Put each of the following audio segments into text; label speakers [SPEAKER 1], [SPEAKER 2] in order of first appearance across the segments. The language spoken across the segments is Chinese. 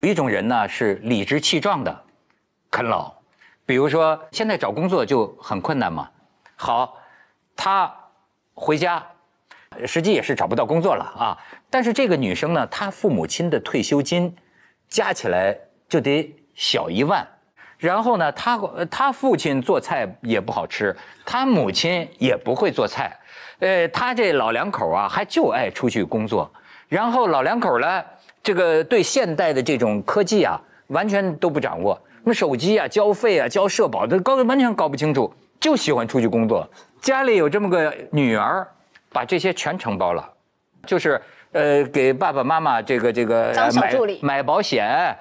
[SPEAKER 1] 有一种人呢是理直气壮的啃老，比如说现在找工作就很困难嘛。好，他回家，实际也是找不到工作了啊。但是这个女生呢，她父母亲的退休金加起来就得小1万，然后呢，她父亲做菜也不好吃，她母亲也不会做菜，她这老两口啊还就爱出去工作，然后老两口呢。这个对现代的这种科技啊，完全都不掌握。什么手机啊、交费啊、交社保，都完全搞不清楚，就喜欢出去工作。家里有这么个女儿，把这些全承包了，就是给爸爸妈妈这个买保险，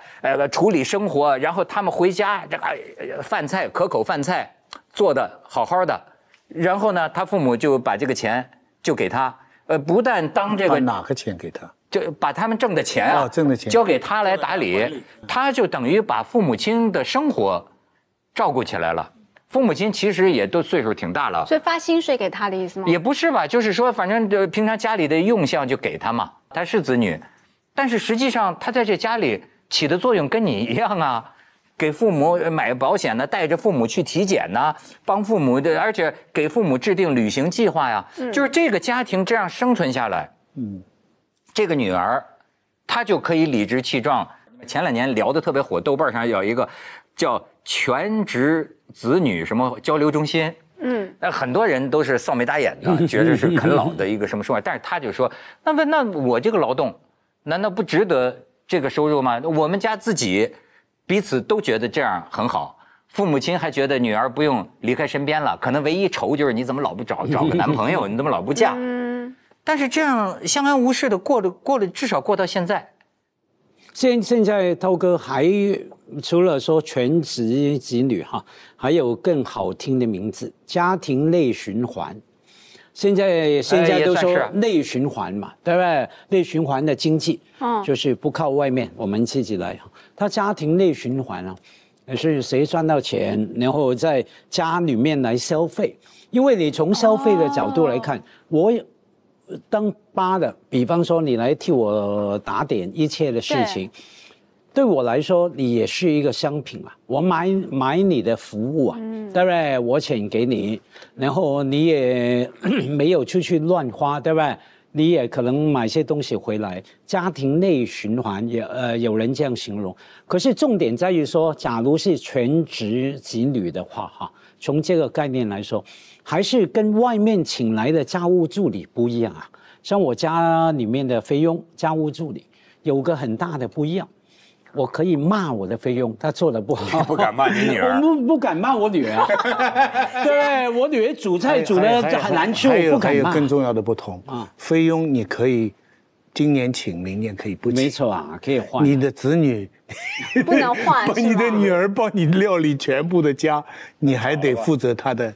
[SPEAKER 1] 处理生活，然后他们回家这个饭菜可口饭菜做的好好的，然后呢，他父母就把这个钱就给他，不但当这个
[SPEAKER 2] 把哪个钱给他？
[SPEAKER 1] 就把他们挣的钱啊，
[SPEAKER 2] 挣的钱
[SPEAKER 1] 交给他来打理，他就等于把父母亲的生活照顾起来了。父母亲其实也都岁数挺大了，
[SPEAKER 3] 所以发薪水给他的意思吗？
[SPEAKER 1] 也不是吧，就是说，反正平常家里的用项就给他嘛。他是子女，但是实际上他在这家里起的作用跟你一样啊，给父母买保险呢，带着父母去体检呢，帮父母的，而且给父母制定旅行计划呀。就是这个家庭这样生存下来，这个女儿，她就可以理直气壮。前2年聊得特别火，豆瓣上有一个叫全职子女什么交流中心，那很多人都是臊眉打眼的，觉得是啃老的一个什么说法。但是他就说，那我这个劳动，难道不值得这个收入吗？我们家自己彼此都觉得这样很好，父母亲还觉得女儿不用离开身边了，可能唯一愁就是你怎么老不找个男朋友，你怎么老不嫁？但是这样相安无事的过了，至少过到现在。
[SPEAKER 4] 现在涛哥还除了说全职子女哈，还有更好听的名字——家庭内循环。现在都说内循环嘛，对不对？内循环的经济，就是不靠外面，我们自己来。它家庭内循环啊，是谁赚到钱，然后在家里面来消费。因为你从消费的角度来看，我当爸的，比方说你来替我打点一切的事情，对我来说你也是一个商品嘛，我买你的服务啊，对不对？我钱给你，然后你也没有出去乱花，对不对？你也可能买些东西回来，家庭内循环有人这样形容。可是重点在于说，假如是全职子女的话，哈，从这个概念来说，还是跟外面请来的家务助理不一样啊。像我家里面的菲佣家务助理有个很大的不一样，我可以骂我的菲佣，她做的不好，
[SPEAKER 1] 不敢骂你女儿，
[SPEAKER 4] 我不敢骂我女儿，对，我女儿煮菜煮的很难吃，我不敢骂。
[SPEAKER 2] 还有更重要的不同啊，菲佣你可以今年请，明年可以不请，
[SPEAKER 4] 没错啊，可以换。
[SPEAKER 2] 你的子女
[SPEAKER 3] 不能换，
[SPEAKER 2] 你的女儿帮你料理全部的家，你还得负责她的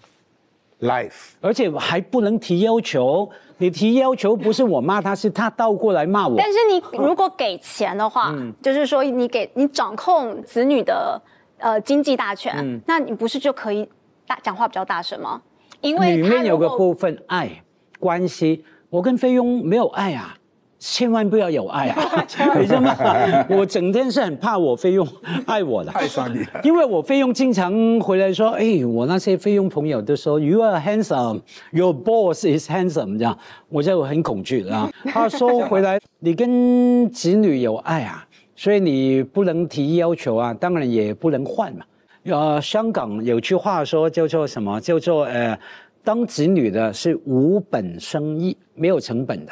[SPEAKER 2] life，
[SPEAKER 4] 而且还不能提要求。你提要求不是我骂他，是他倒过来骂我。
[SPEAKER 3] 但是你如果给钱的话，就是说你掌控子女的经济大权，那你不是就可以讲话比较大声吗？因为
[SPEAKER 4] 里面有个部分爱关系，我跟菲佣没有爱啊。千万不要有爱啊！你知道吗？我整天是很怕我菲佣爱我的，
[SPEAKER 2] 爱上你了。
[SPEAKER 4] 因为我菲佣经常回来说：“哎，我那些菲佣朋友都说 You are handsome, your boss is handsome。”这样，我就很恐惧啊。他说回来，你跟子女有爱啊，所以你不能提要求啊，当然也不能换嘛。香港有句话说叫做什么？叫做当子女的是无本生意，没有成本的。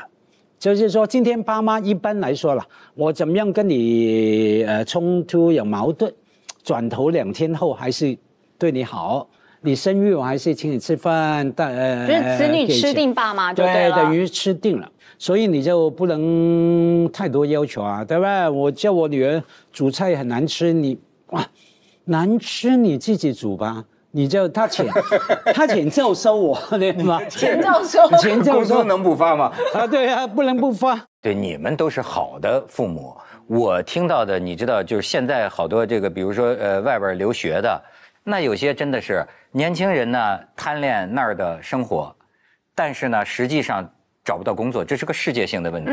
[SPEAKER 4] 就是说，今天爸妈一般来说了，我怎么样跟你冲突有矛盾，转头2天后还是对你好，你生日我还是请你吃饭，
[SPEAKER 3] 就是子女吃定爸妈就对了，
[SPEAKER 4] 对，等于吃定了，所以你就不能太多要求啊，对吧？我叫我女儿煮菜很难吃，难吃你自己煮吧。你就他钱照收我，对吗？
[SPEAKER 3] 钱照收，
[SPEAKER 1] 工资能不发吗？
[SPEAKER 4] 啊，对啊，不能不发。
[SPEAKER 1] 对，你们都是好的父母。我听到的，你知道，就是现在好多这个，比如说外边留学的，那有些真的是年轻人呢，贪恋那儿的生活，但是呢，实际上找不到工作，这是个世界性的问题。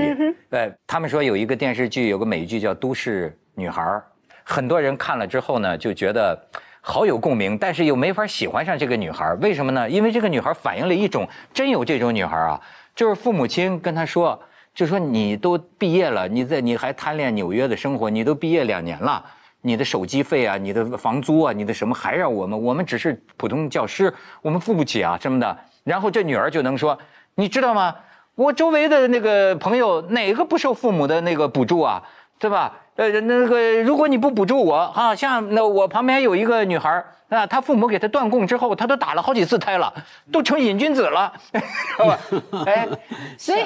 [SPEAKER 1] 他们说有一个电视剧，有个美剧叫《都市女孩，很多人看了之后呢，就觉得好有共鸣，但是又没法喜欢上这个女孩，为什么呢？因为这个女孩反映了一种真有这种女孩啊，就是父母亲跟她说，就说你都毕业了，你还贪恋纽约的生活，你都毕业2年了。你的手机费啊，你的房租啊，你的什么还让我们只是普通教师，我们付不起啊什么的。然后这女儿就能说，你知道吗？我周围的那个朋友哪个不受父母的那个补助啊，对吧？那个如果你不补助我啊，像那我旁边有一个女孩啊，她父母给她断供之后，她都打了好几次胎了，都成瘾君子了，哎，
[SPEAKER 3] 所以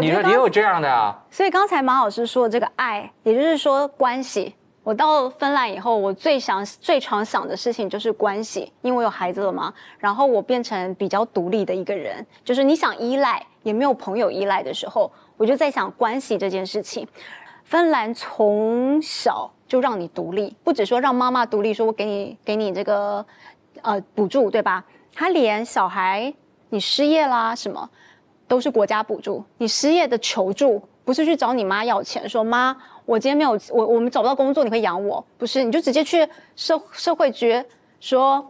[SPEAKER 1] 你说也有这样的啊？
[SPEAKER 3] 所以刚才马老师说的这个爱，也就是说关系。我到芬兰以后，我最常想的事情就是关系，因为我有孩子了嘛。然后我变成比较独立的一个人，就是你想依赖也没有朋友依赖的时候，我就在想关系这件事情。芬兰从小就让你独立，不只说让妈妈独立，说我给你这个补助，对吧？他连小孩你失业啦什么都是国家补助，你失业的求助不是去找你妈要钱，说妈。我今天没有我们找不到工作，你会养我？不是，你就直接去社会局说，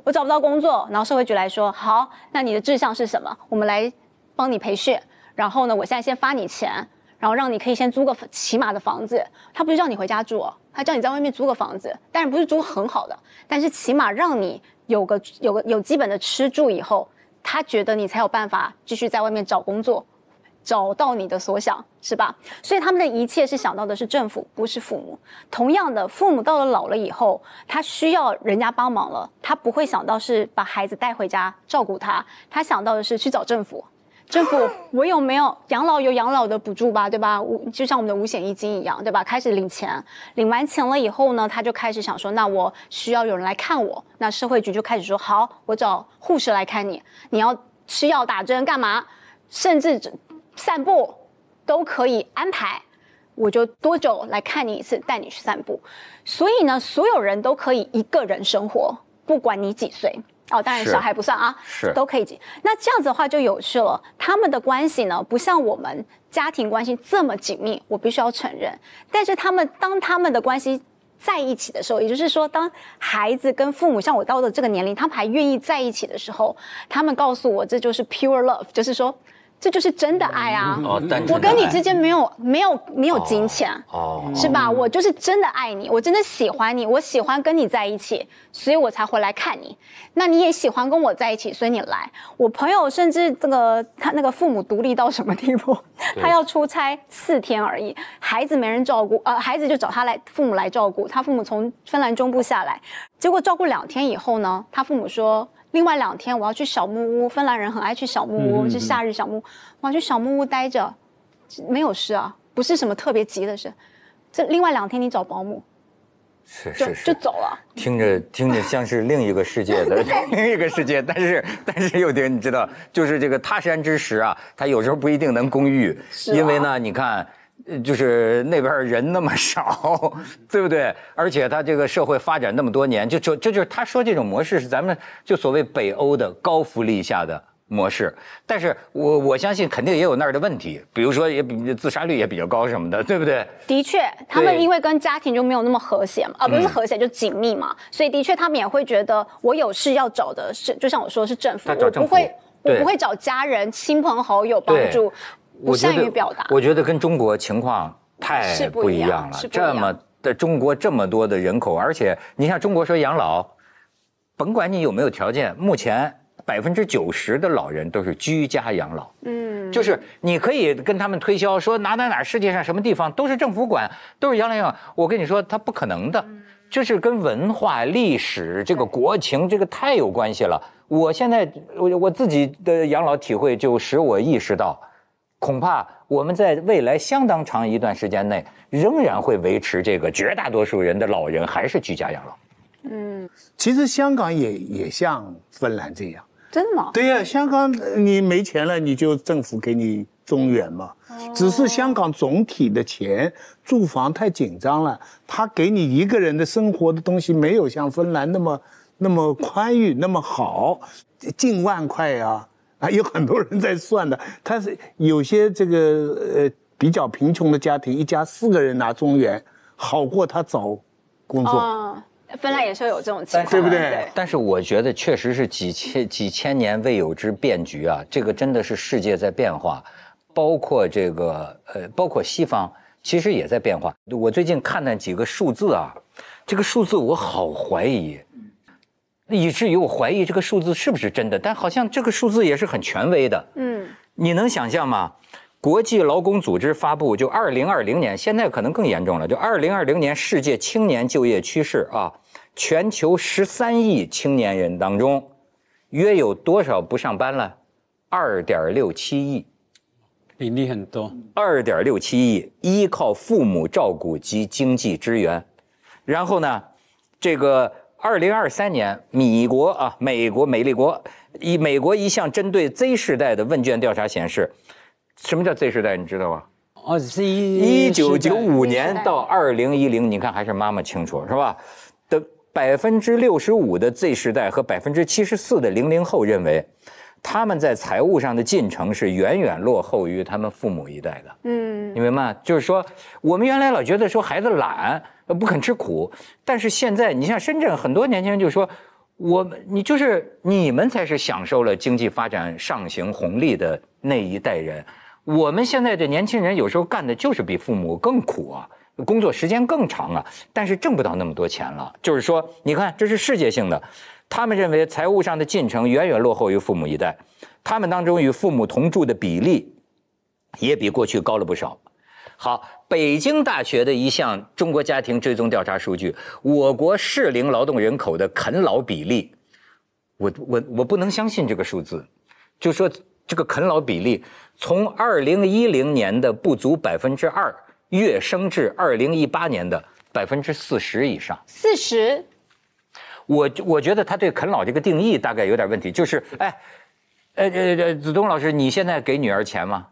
[SPEAKER 3] 我找不到工作，然后社会局来说，好，那你的志向是什么？我们来帮你培训，然后呢，我现在先发你钱，然后让你可以先租个起码的房子。他不是叫你回家住哦，他叫你在外面租个房子，当然不是租很好的，但是起码让你有基本的吃住以后，他觉得你才有办法继续在外面找工作。找到你的所想，是吧？所以他们的一切是想到的是政府，不是父母。同样的，父母到了老了以后，他需要人家帮忙了，他不会想到是把孩子带回家照顾他，他想到的是去找政府。政府，我有没有养老？有养老的补助吧，对吧？就像我们的五险一金一样，对吧？开始领钱，领完钱了以后呢，他就开始想说，那我需要有人来看我。那社会局就开始说，好，我找护士来看你，你要吃药打针干嘛？甚至散步都可以安排，我就多久来看你一次，带你去散步。所以呢，所有人都可以一个人生活，不管你几岁哦，当然小孩不算啊，
[SPEAKER 1] 是
[SPEAKER 3] 都可以。那这样子的话就有趣了，他们的关系呢，不像我们家庭关系这么紧密，我必须要承认。但是当他们的关系在一起的时候，也就是说，当孩子跟父母像我到了这个年龄，他们还愿意在一起的时候，他们告诉我，这就是 pure love， 就是说。这就是真的爱啊！我跟你之间没有金钱，是吧？我就是真的爱你，我真的喜欢你，我喜欢跟你在一起，所以我才回来看你。那你也喜欢跟我在一起，所以你来。我朋友甚至他那个父母独立到什么地步？他要出差4天而已，孩子没人照顾，孩子就找父母来照顾。他父母从芬兰中部下来，结果照顾2天以后呢，他父母说。另外2天我要去小木屋，芬兰人很爱去小木屋，是夏日小木屋。我要去小木屋待着，没有事啊，不是什么特别急的事。这另外2天你找保姆，就走了。
[SPEAKER 1] 听着像是另一个世界的另一个世界，但是有点你知道，就是这个他山之石啊，他有时候不一定能攻玉，因为呢，你看。就是那边人那么少，对不对？而且他这个社会发展那么多年，这就是他说这种模式是咱们就所谓北欧的高福利下的模式。但是我相信肯定也有那儿的问题，比如说也比自杀率也比较高什么的，对不对？
[SPEAKER 3] 的确，他们因为跟家庭就没有那么和谐嘛，不是和谐就紧密嘛，所以的确他们也会觉得我有事要找的是，就像我说的是政府，我不会找家人、亲朋好友帮助。不善于表达，
[SPEAKER 1] 我觉得跟中国情况太不一样了。中国这么多的人口，而且你像中国说养老，甭管你有没有条件，目前90%的老人都是居家养老。就是你可以跟他们推销说哪世界上什么地方都是政府管，都是养老。我跟你说，它不可能的，就是跟文化、历史、这个国情这个太有关系了。我现在我自己的养老体会就使我意识到。恐怕我们在未来相当长一段时间内，仍然会维持这个绝大多数人的老人还是居家养老。
[SPEAKER 2] 其实香港也像芬兰这样，
[SPEAKER 3] 真的吗？
[SPEAKER 2] 对呀，香港你没钱了，你就政府给你中援嘛。只是香港总体的钱住房太紧张了，他给你一个人的生活的东西没有像芬兰那么宽裕那么好，近万块啊。有很多人在算的，他是有些这个比较贫穷的家庭，一家4个人拿中援，好过他找工作。
[SPEAKER 3] 芬兰也是有这种情况，
[SPEAKER 2] 对不对？
[SPEAKER 1] 但是我觉得确实是几千年未有之变局啊，这个真的是世界在变化，包括这个包括西方其实也在变化。我最近看那几个数字啊，这个数字我好怀疑，以至于我怀疑这个数字是不是真的，但好像这个数字也是很权威的。你能想象吗？国际劳工组织发布就2020年，现在可能更严重了，就2020年世界青年就业趋势啊，全球13亿青年人当中，约有多少不上班了？2.67亿，
[SPEAKER 4] 比例很多。
[SPEAKER 1] 2.67亿依靠父母照顾及经济支援。然后呢，这个2023年，美国一项针对 Z 世代的问卷调查显示。什么叫 Z 世代？你知道吗？
[SPEAKER 4] 是
[SPEAKER 1] 1995年到2010，你看还是妈妈清楚是吧？的65%的 Z 世代和74%的00后认为，他们在财务上的进程是远远落后于他们父母一代的。你明白吗？就是说，我们原来老觉得说孩子懒，不肯吃苦，但是现在你像深圳很多年轻人就说，你们才是享受了经济发展上行红利的那一代人。我们现在的年轻人有时候干的就是比父母更苦啊，工作时间更长啊，但是挣不到那么多钱了。就是说，你看，这是世界性的，他们认为财务上的进程远远落后于父母一代，他们当中与父母同住的比例也比过去高了不少。好，北京大学的一项中国家庭追踪调查数据，我国适龄劳动人口的啃老比例，我不能相信这个数字，就说这个啃老比例从2010年的不足2%跃升至2018年的40%以上。
[SPEAKER 3] 40？
[SPEAKER 1] 我觉得他对啃老这个定义大概有点问题，就是子东老师，你现在给女儿钱吗？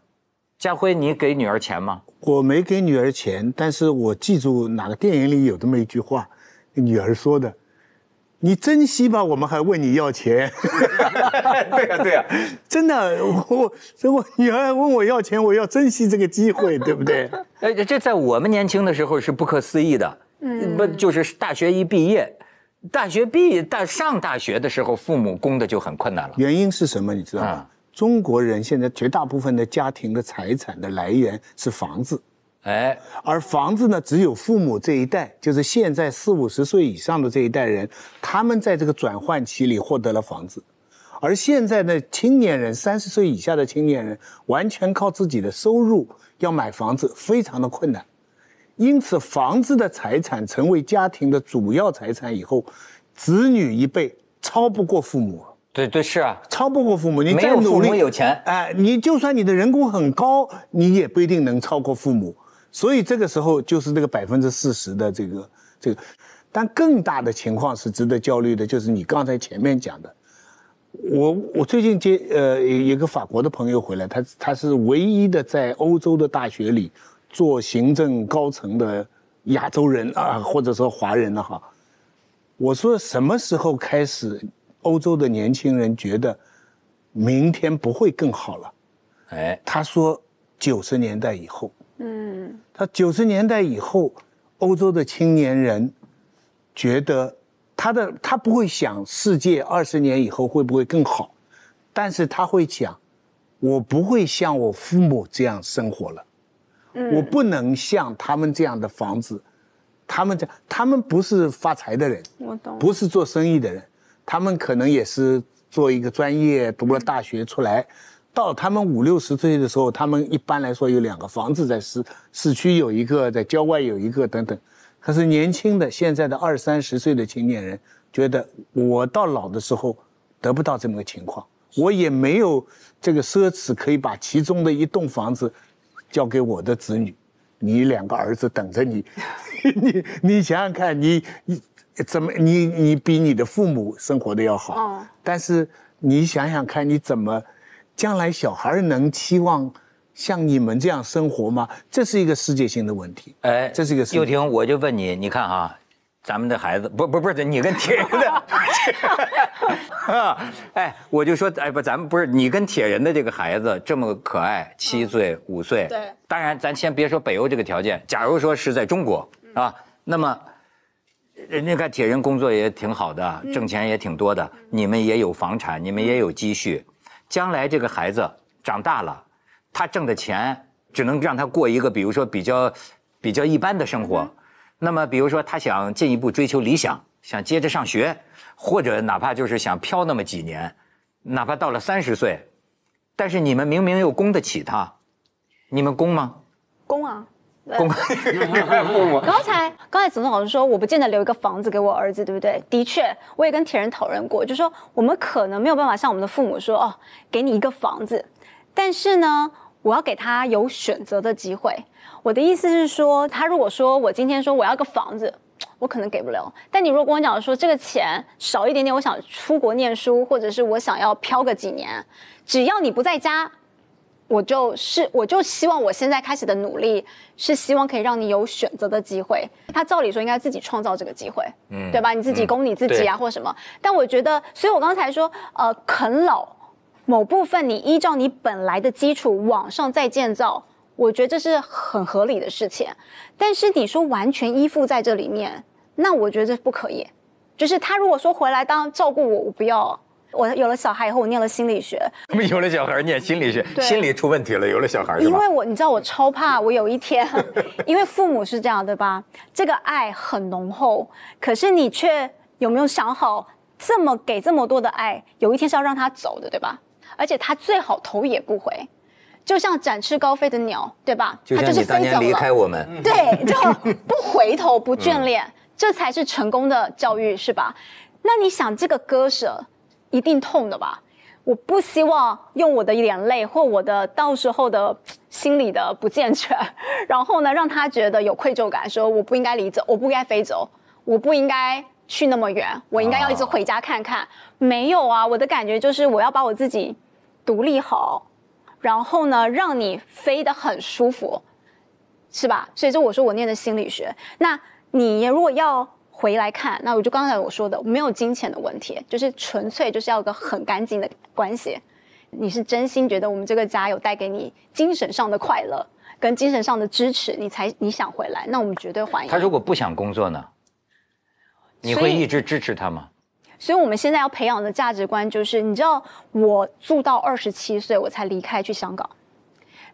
[SPEAKER 1] 家辉，你给女儿钱吗？
[SPEAKER 2] 我没给女儿钱，但是我记住哪个电影里有这么一句话，女儿说的。你珍惜吧，我们还问你要钱。
[SPEAKER 1] 对呀，
[SPEAKER 2] 真的，我女儿问我要钱，我要珍惜这个机会，对不对？
[SPEAKER 1] 这在我们年轻的时候是不可思议的。不就是大学一毕业，上大学的时候，父母供的就很困难了。
[SPEAKER 2] 原因是什么？你知道吗？中国人现在绝大部分的家庭的财产的来源是房子。而房子呢，只有父母这一代，就是现在40、50岁以上的这一代人，他们在这个转换期里获得了房子，而现在的青年人，30岁以下的青年人，完全靠自己的收入要买房子，非常的困难。因此，房子的财产成为家庭的主要财产以后，子女一辈超不过父母。
[SPEAKER 1] 对，是啊，
[SPEAKER 2] 超不过父母。你
[SPEAKER 1] 再努力，没有父母有钱，
[SPEAKER 2] 你就算你的人工很高，你也不一定能超过父母。所以这个时候就是这个40%的这个，但更大的情况是值得焦虑的，就是你刚才前面讲的。我最近一个法国的朋友回来，他是唯一的在欧洲的大学里做行政高层的亚洲人啊，或者说华人了哈。我说什么时候开始欧洲的年轻人觉得明天不会更好了？他说90年代以后。他90年代以后，欧洲的青年人觉得他不会想世界20年以后会不会更好，但是他会想，我不会像我父母这样生活了，我不能像他们这样的房子，他们不是发财的人，
[SPEAKER 3] 我懂，
[SPEAKER 2] 不是做生意的人，他们可能也是做一个专业，读了大学出来。到他们50、60岁的时候，他们一般来说有2个房子，在市区有一个，在郊外有一个等等。可是年轻的现在的20、30岁的青年人觉得，我到老的时候得不到这么个情况，我也没有这个奢侈可以把其中的一栋房子交给我的子女，你2个儿子等着你，你想想看，你比你的父母生活的要好，但是你想想看，你怎么？将来小孩能期望像你们这样生活吗？这是一个世界性的问题。这是一个世界。
[SPEAKER 1] 又廷，我就问你，你看啊，咱们的孩子不是你跟铁人的我就说咱们不是你跟铁人的这个孩子这么可爱，7岁5岁。
[SPEAKER 3] 对。
[SPEAKER 1] 当然，咱先别说北欧这个条件，假如说是在中国，啊。那么，人家看铁人工作也挺好的，挣钱也挺多的，你们也有房产，你们也有积蓄，将来这个孩子长大了，他挣的钱只能让他过一个比如说比较一般的生活。那么比如说他想进一步追求理想，想接着上学，或者哪怕就是想飘那么几年，哪怕到了30岁，但是你们明明又供得起他，你们供吗？
[SPEAKER 3] 供啊。
[SPEAKER 1] 供。
[SPEAKER 3] 刚才子东老师说，我不见得留一个房子给我儿子，对不对？的确，我也跟铁人讨论过，就是说我们可能没有办法像我们的父母说，哦，给你一个房子，但是呢，我要给他有选择的机会。我的意思是说，他如果说我今天说我要个房子，我可能给不了。但你如果跟我讲说这个钱少一点点，我想出国念书，或者是我想要飘个几年，只要你不在家。我就希望我现在开始的努力是希望可以让你有选择的机会。他照理说应该自己创造这个机会，对吧？你自己供你自己啊，或什么。但我觉得，所以我刚才说，啃老某部分你依照你本来的基础往上再建造，我觉得这是很合理的事情。但是你说完全依附在这里面，那我觉得这不可以。就是他如果说回来当照顾我，我不要。我有了小孩以后，我念了心理学。
[SPEAKER 1] 有了小孩念心理学，心理出问题了，有了小孩是吧？
[SPEAKER 3] 因为你知道我超怕，我有一天，因为父母是这样对吧？这个爱很浓厚，可是你却有没有想好，给这么多的爱，有一天是要让他走的，对吧？而且他最好头也不回，就像展翅高飞的鸟，对吧？
[SPEAKER 1] 就像你当年离开我们，
[SPEAKER 3] 对，就不回头不眷恋，这才是成功的教育，是吧？那你想这个割舍。一定痛的吧？我不希望用我的眼泪或我的到时候的心理的不健全，然后呢，让他觉得有愧疚感，说我不应该离走，我不应该飞走，我不应该去那么远，我应该要一直回家看看。没有啊，我的感觉就是我要把我自己独立好，然后呢，让你飞得很舒服，是吧？所以就我说我念的心理学，那你如果要。回来看，那我就刚才我说的，没有金钱的问题，就是纯粹就是要有个很干净的关系。你是真心觉得我们这个家有带给你精神上的快乐跟精神上的支持，你想回来，那我们绝对欢迎。
[SPEAKER 1] 他如果不想工作呢？你会一直支持他吗？
[SPEAKER 3] 所以我们现在要培养的价值观就是，你知道，我住到27岁我才离开去香港。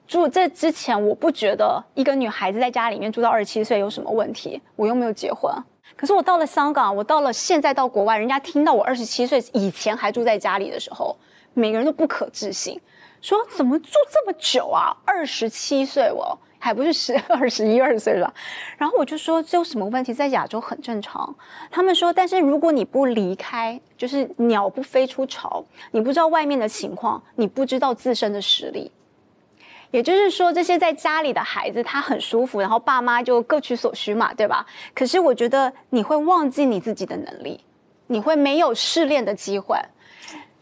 [SPEAKER 3] 住这之前，我不觉得一个女孩子在家里面住到27岁有什么问题，我又没有结婚。可是我到了香港，我到了现在到国外，人家听到我27岁以前还住在家里的时候，每个人都不可置信，说怎么住这么久啊？27岁哦，还不是21、22岁是吧？然后我就说这有什么问题？在亚洲很正常。他们说，但是如果你不离开，就是鸟不飞出巢，你不知道外面的情况，你不知道自身的实力。也就是说，这些在家里的孩子他很舒服，然后爸妈就各取所需嘛，对吧？可是我觉得你会忘记你自己的能力，你会没有试炼的机会。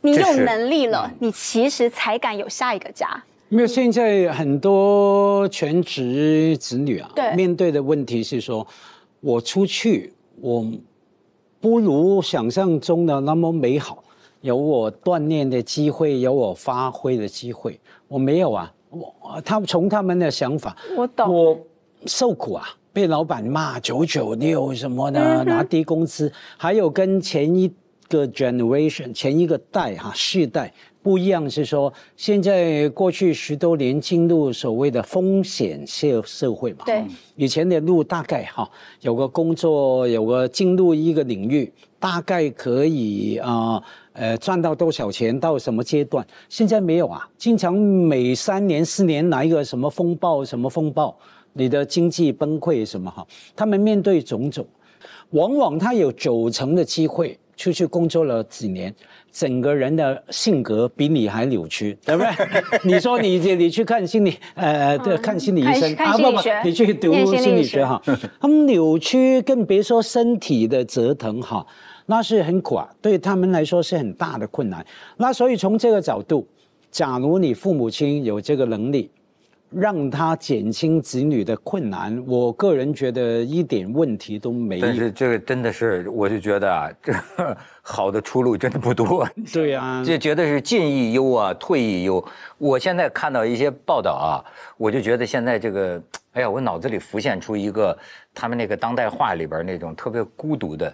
[SPEAKER 3] 你有能力了，你其实才敢有下一个家。
[SPEAKER 4] 没有，现在很多全职子女啊，面对的问题是说，我出去，我不如想象中的那么美好，有我锻炼的机会，有我发挥的机会，我没有啊。从他们的想法，
[SPEAKER 3] 我懂，
[SPEAKER 4] 我受苦啊，被老板骂996什么的，拿低工资，还有跟前一个 generation 前一个代世代不一样，是说现在过去10多年进入所谓的风险社会嘛，
[SPEAKER 3] 对，
[SPEAKER 4] 以前的路大概有个工作，有个进入一个领域，大概可以赚到多少钱到什么阶段？现在没有啊，经常每3年4年来一个什么风暴，你的经济崩溃什么他们面对种种，往往他有90%的机会出去工作了几年，整个人的性格比你还扭曲，对不对？你说你去看心理看心理医生
[SPEAKER 3] 看心理学，
[SPEAKER 4] 你去读心理学他们扭曲，更别说身体的折腾那是很苦啊，对他们来说是很大的困难。那所以从这个角度，假如你父母亲有这个能力，让他减轻子女的困难，我个人觉得一点问题都没有。
[SPEAKER 1] 但是这个真的是，我就觉得啊，这好的出路真的不多。
[SPEAKER 4] 对啊，
[SPEAKER 1] 就觉得是进亦忧啊，退亦忧。我现在看到一些报道啊，我就觉得现在这个，哎呀，我脑子里浮现出一个他们那个当代画里边那种特别孤独的，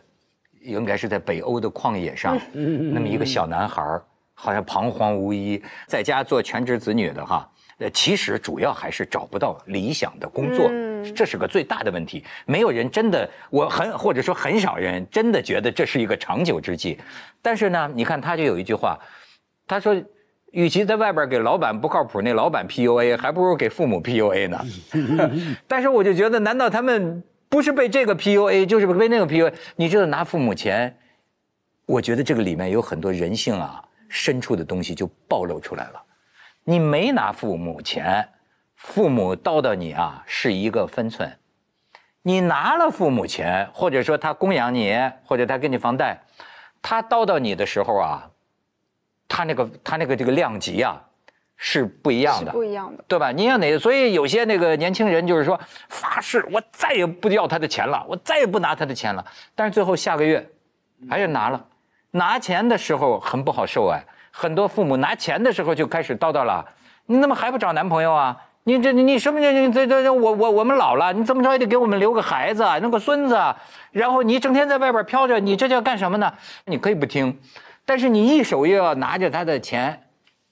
[SPEAKER 1] 应该是在北欧的旷野上，那么一个小男孩，好像彷徨无依，在家做全职子女的哈。其实主要还是找不到理想的工作，这是个最大的问题。没有人真的，或者说很少人真的觉得这是一个长久之计。但是呢，你看他就有一句话，他说，与其在外边给老板不靠谱，那老板 PUA， 还不如给父母 PUA 呢。但是我就觉得，难道他们不是被这个 PUA， 就是被那个 PUA？ 你知道拿父母钱，我觉得这个里面有很多人性啊深处的东西就暴露出来了。你没拿父母钱，父母叨叨你啊是一个分寸；你拿了父母钱，或者说他供养你，或者他给你房贷，他叨叨你的时候啊，他那个这个量级啊是不一样的，
[SPEAKER 3] 不一样的，
[SPEAKER 1] 对吧？你要哪？所以有些那个年轻人就是说发誓我再也不要他的钱了，我再也不拿他的钱了，但是最后下个月还是拿了，拿钱的时候很不好受哎。很多父母拿钱的时候就开始叨叨了，你怎么还不找男朋友啊？你什么我们老了，你怎么着也得给我们留个孩子啊，弄个孙子啊。然后你整天在外边飘着，你这叫干什么呢？你可以不听，但是你一手又要拿着他的钱，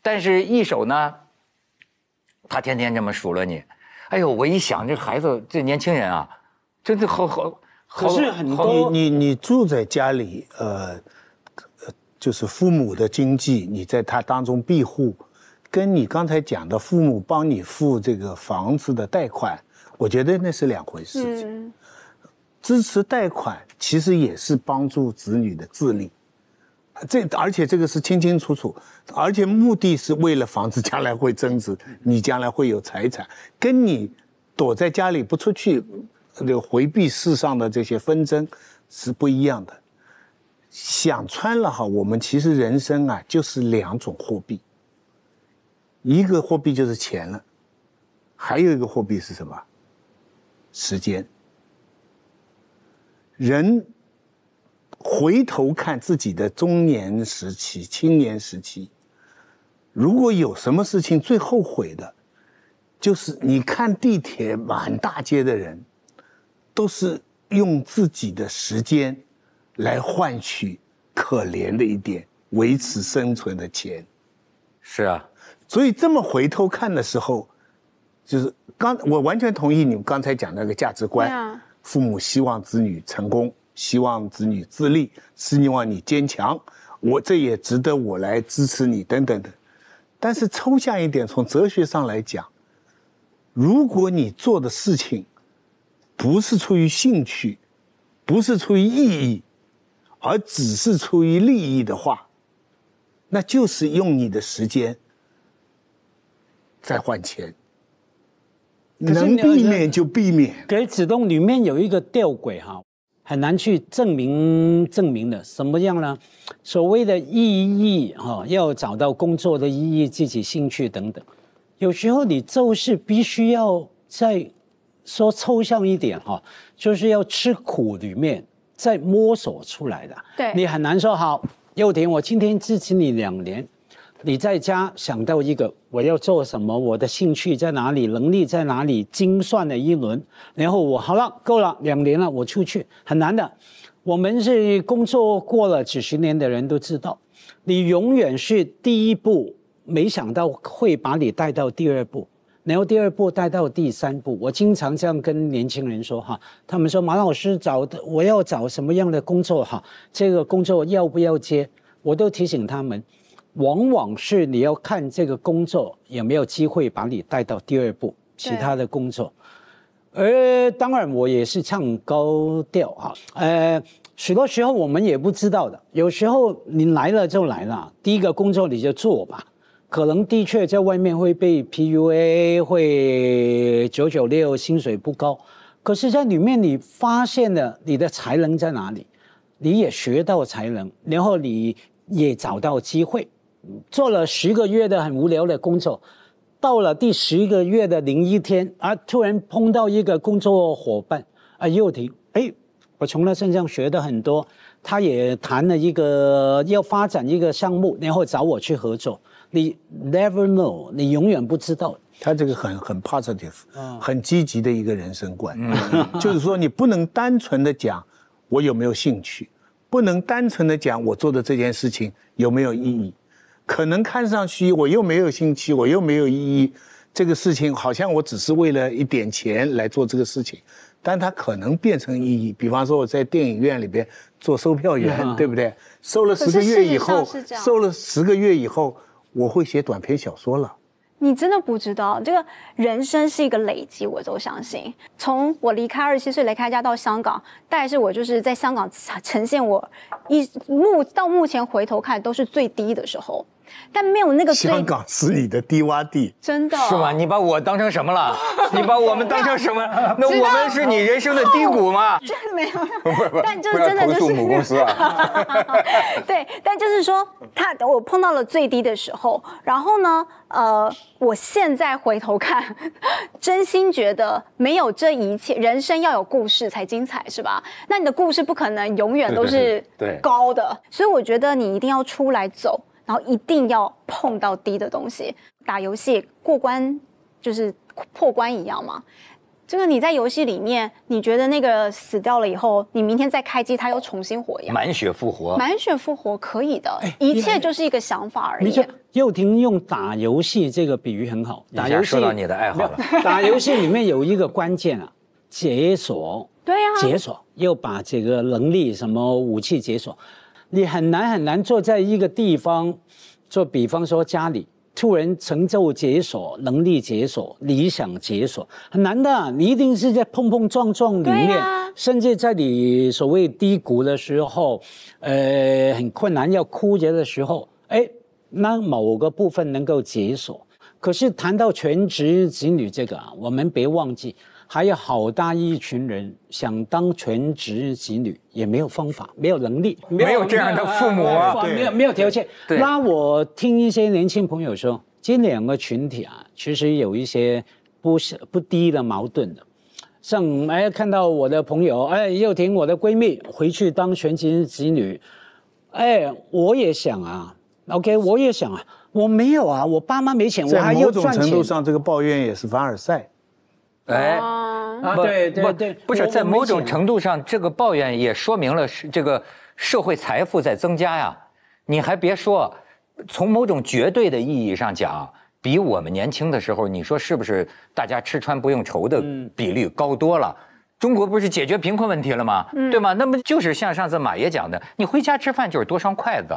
[SPEAKER 1] 但是一手呢，他天天这么数落你。哎呦，我一想这孩子这年轻人啊，真的好。
[SPEAKER 4] 可是很多
[SPEAKER 2] 你住在家里，就是父母的经济，你在他当中庇护，跟你刚才讲的父母帮你付这个房子的贷款，我觉得那是两回事情。支持贷款其实也是帮助子女的自立，而且这个是清清楚楚，而且目的是为了防止将来会增值，你将来会有财产，跟你躲在家里不出去，回避世上的这些纷争是不一样的。想穿了哈，我们其实人生啊就是两种货币，一个货币就是钱了，还有一个货币是什么？时间。人回头看自己的中年时期、青年时期，如果有什么事情最后悔的，就是你看地铁满大街的人，都是用自己的时间来换取可怜的一点维持生存的钱。
[SPEAKER 1] 是啊，
[SPEAKER 2] 所以这么回头看的时候，就是我完全同意你们刚才讲那个价值观，父母希望子女成功，希望子女自立，希望你坚强，这也值得我来支持你等等的。但是抽象一点，从哲学上来讲，如果你做的事情不是出于兴趣，不是出于意义，而只是出于利益的话，那就是用你的时间在换钱，能避免就避免。
[SPEAKER 4] 给子东里面有一个吊诡哈，很难去证明的。什么样呢？所谓的意义哈，要找到工作的意义、自己兴趣等等。有时候你就是必须要再说抽象一点哈，就是要吃苦里面再摸索出来的。
[SPEAKER 3] 对，
[SPEAKER 4] 你很难说好，幼婷，我今天支持你2年。你在家想到一个我要做什么，我的兴趣在哪里，能力在哪里，精算了一轮，然后我好了，够了，2年了，我出去，很难的。我们是工作过了几十年的人都知道，你永远是第一步，没想到会把你带到第2步，然后第2步带到第3步。我经常这样跟年轻人说哈，他们说马老师我要找什么样的工作哈，这个工作要不要接？我都提醒他们。往往是你要看这个工作有没有机会把你带到第2步，其他的工作。而当然我也是唱高调哈，许多时候我们也不知道的，有时候你来了就来了，第一个工作你就做吧，可能的确在外面会被 PUA， 会996，薪水不高，可是在里面你发现了你的才能在哪里，你也学到才能，然后你也找到机会。做了10个月的很无聊的工作，到了第10个月的01天啊，突然碰到一个工作伙伴啊，又提我从他身上学的很多，他也谈了一个要发展一个项目，然后找我去合作。你 never know， 你永远不知道。
[SPEAKER 2] 他这个很 positive，很积极的一个人生观，就是说你不能单纯的讲我有没有兴趣，不能单纯的讲我做的这件事情有没有意义，可能看上去我又没有兴趣，我又没有意义，这个事情好像我只是为了一点钱来做这个事情，但它可能变成意义。比方说我在电影院里边做售票员，对不对？收了10个月以后，我会写短篇小说了。
[SPEAKER 3] 你真的不知道，这个人生是一个累积，我都相信。从我离开27岁离开家到香港，大概是我就是在香港呈现我到目前回头看都是最低的时候。但没有那个
[SPEAKER 2] 香港是你的低洼地，
[SPEAKER 3] 真的
[SPEAKER 1] 是吗？你把我当成什么了？你把我们当成什么？那我们是你人生的低谷吗？
[SPEAKER 3] 真的没有，但就是真的就是
[SPEAKER 1] 投诉母公司啊。
[SPEAKER 3] 对，但就是说我碰到了最低的时候，然后呢，我现在回头看，真心觉得没有这一切，人生要有故事才精彩，是吧？那你的故事不可能永远都是高的，所以我觉得你一定要出来走。然后一定要碰到低的东西，打游戏过关就是破关一样嘛。这个你在游戏里面，你觉得那个死掉了以后，你明天再开机，它又重新活一样，
[SPEAKER 1] 满血复活，
[SPEAKER 3] 满血复活可以的，一切就是一个想法而已。
[SPEAKER 4] 佑廷用打游戏这个比喻很好，打游戏
[SPEAKER 1] 说到你的爱好了。
[SPEAKER 4] 打游戏里面有一个关键啊，解锁。
[SPEAKER 3] 对啊，
[SPEAKER 4] 解锁又把这个能力什么武器解锁。你很难坐在一个地方，做比方说家里突然成就解锁、能力解锁、理想解锁，很难的。你一定是在碰碰撞撞里面，甚至在你所谓低谷的时候，很困难要枯竭的时候，那某个部分能够解锁。可是谈到全职子女这个啊，我们别忘记。还有好大一群人想当全职子女，也没有方法，没有能力，
[SPEAKER 1] 没有这样的父母啊，
[SPEAKER 4] 没有条件。那我听一些年轻朋友说，这2个群体啊，其实有一些不低的矛盾的。像看到我的朋友，佑廷我的闺蜜回去当全职子女，我也想啊 ，OK， 我也想啊，我没有啊，我爸妈没钱，我还要赚钱。
[SPEAKER 2] 在某种程度上，这个抱怨也是凡尔赛。
[SPEAKER 4] 对，
[SPEAKER 1] 不是在某种程度上，这个抱怨也说明了这个社会财富在增加呀。你还别说，从某种绝对的意义上讲，比我们年轻的时候，你说是不是大家吃穿不用愁的比率高多了？中国不是解决贫困问题了吗？对吗？那么就是像上次马爷讲的，你回家吃饭就是多双筷子。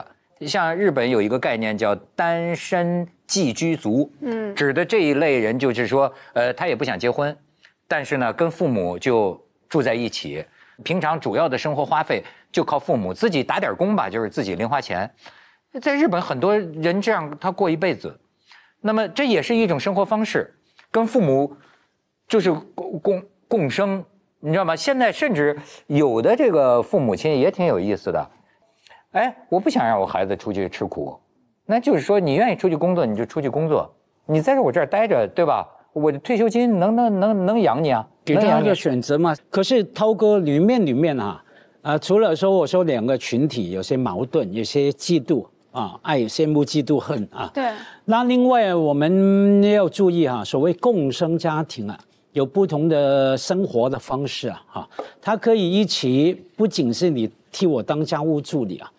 [SPEAKER 1] 像日本有一个概念叫单身寄居族，指的这一类人就是说，他也不想结婚，但是呢，跟父母就住在一起，平常主要的生活花费就靠父母，自己打点工吧，就是自己零花钱。在日本很多人这样，他过一辈子，那么这也是一种生活方式，跟父母就是共生，你知道吗？现在甚至有的这个父母亲也挺有意思的。我不想让我孩子出去吃苦，那就是说你愿意出去工作你就出去工作，你在我这儿待着，对吧？我的退休金能养你啊，
[SPEAKER 4] 给他一个选择嘛。可是涛哥里面啊，除了说我说2个群体有些矛盾，有些嫉妒啊，爱羡慕嫉妒恨啊。
[SPEAKER 3] 对。
[SPEAKER 4] 那另外我们要注意啊，所谓共生家庭啊，有不同的生活的方式啊，它可以一起，不仅是你替我当家务助理啊。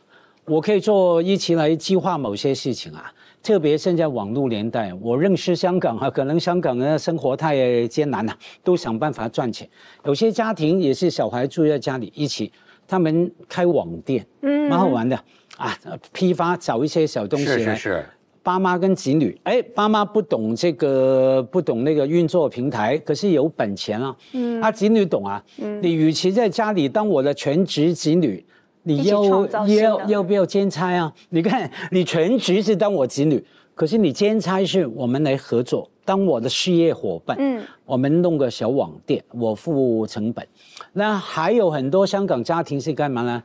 [SPEAKER 4] 我可以一起来计划某些事情啊，特别现在网络年代，我认识香港可能香港人的生活太艰难了，都想办法赚钱。有些家庭也是小孩住在家里一起，他们开网店，蛮好玩的啊，批发找一些小东西来。
[SPEAKER 1] 是。
[SPEAKER 4] 爸妈跟子女，爸妈不懂那个运作平台，可是有本钱啊，子女懂啊。你与其在家里当我的全职子女。你要不要兼差啊？你看，你全职是当我子女，可是你兼差是我们来合作，当我的事业伙伴。我们弄个小网店，我付成本。那还有很多香港家庭是干嘛呢？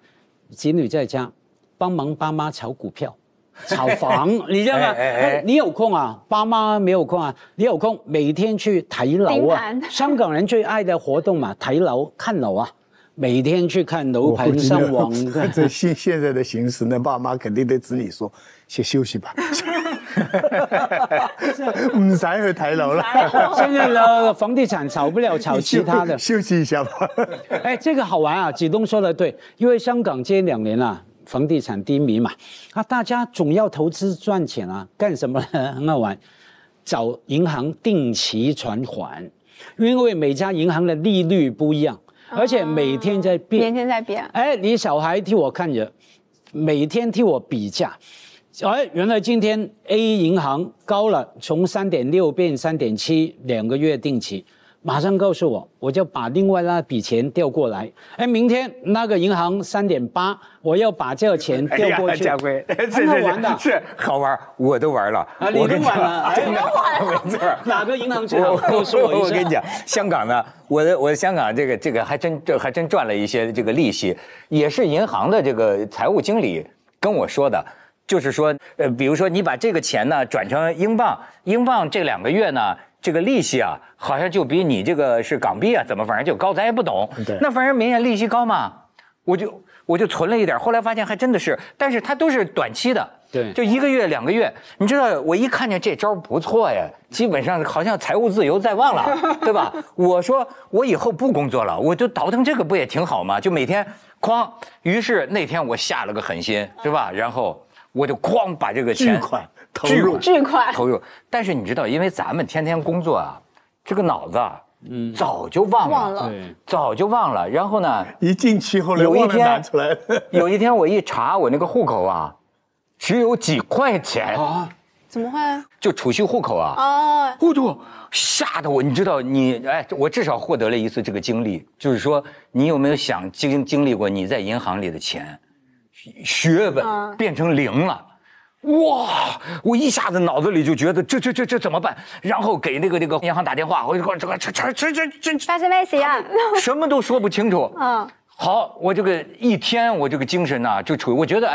[SPEAKER 4] 子女在家帮忙爸妈炒股票，炒房，你知道吗？你有空啊，爸妈没有空啊，你有空每天去睇樓啊，香港人最愛的活動嘛，睇樓看樓啊。每天去看樓盤上網，
[SPEAKER 2] 这现在的形势，那爸妈肯定对子女说：“先休息吧。”唔使去睇樓了。
[SPEAKER 4] 现在的房地产炒不了，炒其他的。
[SPEAKER 2] 休息一下吧。
[SPEAKER 4] 哎，这个好玩啊！子东说的对，因为香港这2年啊，房地产低迷嘛，大家总要投资赚钱啊，干什么呢？很好玩，找银行定期存款，因为每家银行的利率不一样。而且每天在变，
[SPEAKER 3] 每天在变。
[SPEAKER 4] 哎，你小孩替我看着，每天替我比价。哎，原来今天 A 银行高了，从3.6变3.7，2个月定期，马上告诉我，我就把另外那笔钱调过来。哎，明天那个银行3.8，我要把这个钱调过去。
[SPEAKER 1] 家辉，
[SPEAKER 4] 很好玩的，
[SPEAKER 1] 是好玩，我都玩了
[SPEAKER 4] 啊，你都玩了，
[SPEAKER 1] 真的，没错。
[SPEAKER 4] 哪个银行最好？告诉我一下。
[SPEAKER 1] 我跟你讲，香港呢，我的香港这个还真赚了一些这个利息，也是银行的这个财务经理跟我说的。就是说，比如说你把这个钱呢转成英镑，英镑这2个月呢，这个利息啊，好像就比你这个是港币啊，怎么反正就高，咱也不懂。那反正明年利息高嘛，我就存了一点，后来发现还真的是，但是它都是短期的，
[SPEAKER 4] 对，
[SPEAKER 1] 就1个月2个月。你知道，我一看见这招不错呀，基本上好像财务自由在望了，对吧？我说我以后不工作了，我就倒腾这个不也挺好吗？就每天哐，于是那天我下了个狠心，是吧？然后我就哐把这个钱
[SPEAKER 3] 巨款
[SPEAKER 1] 投入。但是你知道，因为咱们天天工作啊，这个脑子啊，早就忘了，早就忘了。然后呢，
[SPEAKER 2] 一进去后来忘了拿出来。
[SPEAKER 1] 有一天我一查，我那个户口啊，只有几块钱
[SPEAKER 4] 啊，
[SPEAKER 3] 怎么会？
[SPEAKER 1] 就储蓄户口啊。
[SPEAKER 3] 哦，
[SPEAKER 1] 我就吓得我，你知道我至少获得了一次这个经历，就是说你有没有经历过你在银行里的钱？血本变成0了，哇！我一下子脑子里就觉得这怎么办？然后给那个银行打电话，我就这
[SPEAKER 3] 发生咩事啊？
[SPEAKER 1] 什么都说不清楚。好，我这个一天我这个精神呢就处于，我觉得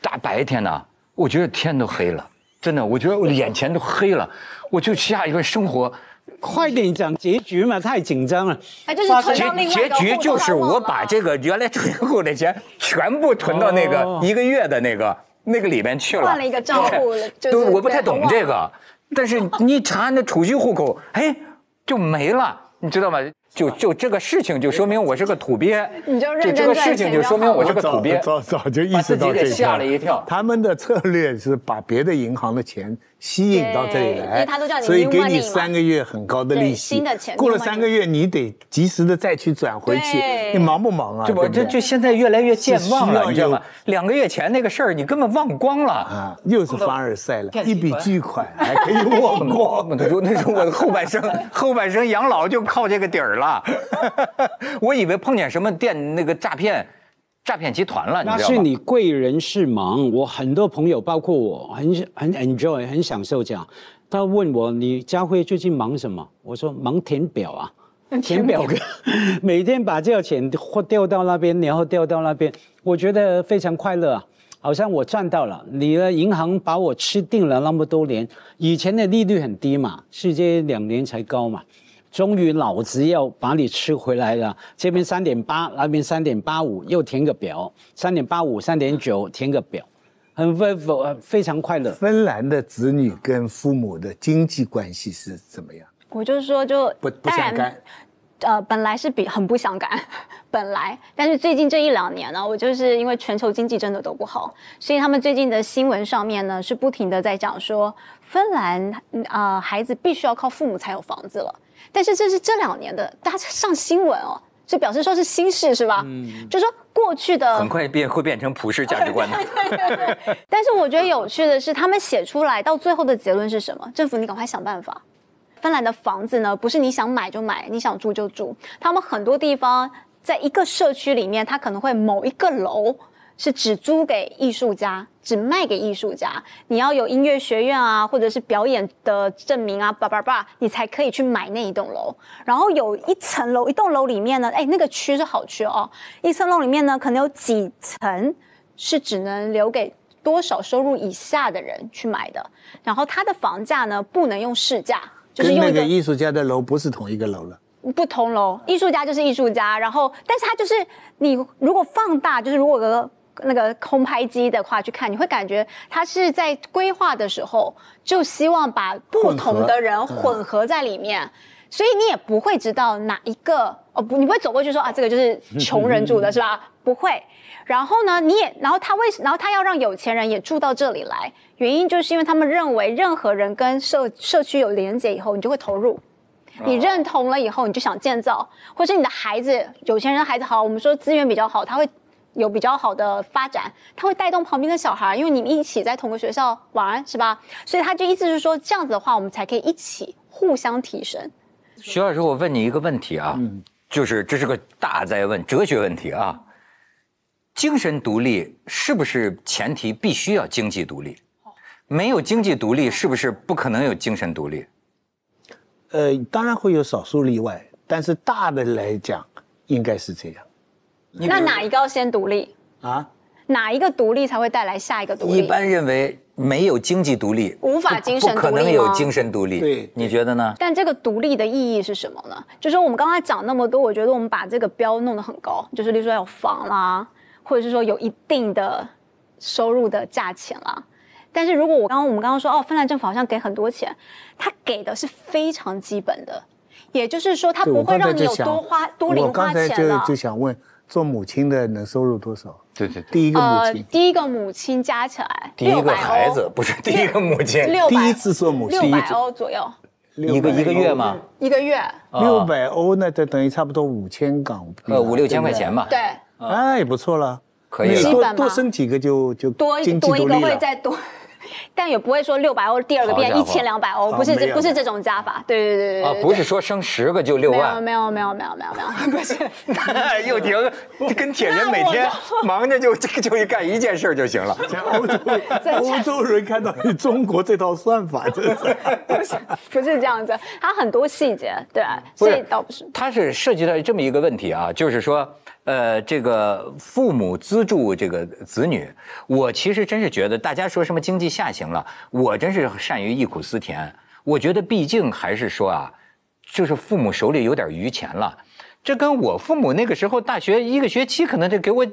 [SPEAKER 1] 大白天呢，我觉得天都黑了，真的，我觉得我眼前都黑了，我就下一个生活。
[SPEAKER 4] 快点讲结局嘛，太紧张了。
[SPEAKER 3] 就是存到另外一个户头，
[SPEAKER 1] 结局就是我把这个原来储蓄户的钱全部囤到那个1个月的那个里面去了，
[SPEAKER 3] 换了一个账户了。
[SPEAKER 1] 对，我不太懂这个，但是你查那储蓄户口，就没了，你知道吗？就这个事情就说明我是个土鳖，
[SPEAKER 3] 你就认真
[SPEAKER 1] 这个事情就说明我是个土鳖，
[SPEAKER 2] 早就意识到这个，
[SPEAKER 1] 吓了一跳。
[SPEAKER 2] 他们的策略是把别的银行的钱吸引到这里来，所以给你3个月很高的利息，
[SPEAKER 3] 新的钱
[SPEAKER 2] 过了3个月你得及时的再去转回去，你忙不忙啊？
[SPEAKER 1] 就现在越来越健忘了，你知道吗？2个月前那个事儿你根本忘光了
[SPEAKER 2] 啊，又是凡尔赛了，一笔巨款还可以忘光。
[SPEAKER 1] 那时候我的后半生养老就靠这个底儿了。我以为碰见什么那个诈骗集团了，你知道吗？
[SPEAKER 4] 那是你贵人是忙。我很多朋友，包括我，很 enjoy， 很享受这样。他问我，你家辉最近忙什么？我说忙填表啊，填表格，每天把这个钱调到那边，然后调到那边，我觉得非常快乐啊。好像我赚到了，你的银行把我吃定了那么多年，以前的利率很低嘛，是这2年才高嘛。终于老子要把你吃回来了，这边3.8，那边3.85，又填个表，3.85、3.9填个表，非常快乐。
[SPEAKER 2] 芬兰的子女跟父母的经济关系是怎么样？
[SPEAKER 3] 我就说
[SPEAKER 2] 不相干。
[SPEAKER 3] 本来是很不相干，但是最近这1-2年呢，我就是因为全球经济真的都不好，所以他们最近的新闻上面呢是不停的在讲说，芬兰孩子必须要靠父母才有房子了。但是这是这2年的，大家上新闻哦，就表示说是新事是吧？就说过去的
[SPEAKER 1] 很快会变成普世价值观的。
[SPEAKER 3] 对。但是我觉得有趣的是，他们写出来到最后的结论是什么？政府你赶快想办法。芬兰的房子呢，不是你想买就买，你想住就住。他们很多地方在一个社区里面，他可能会某一个楼是只租给艺术家，只卖给艺术家。你要有音乐学院啊，或者是表演的证明啊，你才可以去买那一栋楼。然后有一层楼，一栋楼里面呢，那个区是好区哦。一层楼里面呢，可能有几层是只能留给多少收入以下的人去买的，然后它的房价呢不能用市价，就是用
[SPEAKER 2] 跟那个艺术家的楼不是同一个楼了。
[SPEAKER 3] 不同楼，艺术家就是艺术家，然后但是它就是你如果放大，就是如果那个空拍机的话去看，你会感觉它是在规划的时候就希望把不同的人混合在里面，所以你也不会知道哪一个你不会走过去说啊这个就是穷人住的是吧？不会。然后呢，然后他要让有钱人也住到这里来，原因就是因为他们认为任何人跟社区有连结以后，你就会投入。你认同了以后，你就想建造，或是你的孩子，有钱人的孩子好，我们说资源比较好，他会有比较好的发展，他会带动旁边的小孩，因为你们一起在同个学校玩，是吧？所以他就意思是说，这样子的话，我们才可以一起互相提升。
[SPEAKER 1] 徐老师，我问你一个问题啊，就是这是个大哉问，哲学问题啊。精神独立是不是前提必须要经济独立？没有经济独立，是不是不可能有精神独立？
[SPEAKER 2] 当然会有少数例外，但是大的来讲应该是这样。
[SPEAKER 3] 那哪一个要先独立啊？哪一个独立才会带来下一个独立？
[SPEAKER 1] 一般认为没有经济独立，
[SPEAKER 3] 无法精神独立吗？
[SPEAKER 1] 不可能有精神独立。
[SPEAKER 2] 对，
[SPEAKER 1] 你觉得呢？
[SPEAKER 3] 但这个独立的意义是什么呢？就是我们刚才讲那么多，我觉得我们把这个标弄得很高，就是例如说有房啦，或者是说有一定的收入的价钱啦。但是如果我们刚刚说芬兰政府好像给很多钱，他给的是非常基本的，也就是说他不会让你有多零花钱了。
[SPEAKER 2] 我刚才就想问，做母亲的能收入多少？
[SPEAKER 1] 对对对，
[SPEAKER 2] 第一个母亲，
[SPEAKER 3] 第一个母亲加起来，
[SPEAKER 1] 第一个孩子不是第一个母亲，
[SPEAKER 2] 第一次做母亲
[SPEAKER 3] ，600欧左右，
[SPEAKER 1] 一个月吗？
[SPEAKER 3] 一个月
[SPEAKER 2] 600欧，那就等于差不多5000港币
[SPEAKER 1] ，5、6千块钱吧。
[SPEAKER 3] 对，
[SPEAKER 2] 哎，也不错了，
[SPEAKER 1] 可以
[SPEAKER 2] 多生几个就
[SPEAKER 3] 多一个会再多。但也不会说600欧，第二个变1200欧，不是这种加法。对
[SPEAKER 1] 啊，不是说生10个就6万。
[SPEAKER 3] 没有，不是。
[SPEAKER 1] 又停，跟铁人每天忙着就干一件事就行了。
[SPEAKER 2] 欧洲人看到你中国这套算法，真是
[SPEAKER 3] 不是这样子，它很多细节，对，所以倒不是。
[SPEAKER 1] 它是涉及到这么一个问题啊，就是说。这个父母资助这个子女，我其实真是觉得，大家说什么经济下行了，我真是善于忆苦思甜。我觉得毕竟还是说啊，就是父母手里有点余钱了。这跟我父母那个时候大学一个学期可能就给我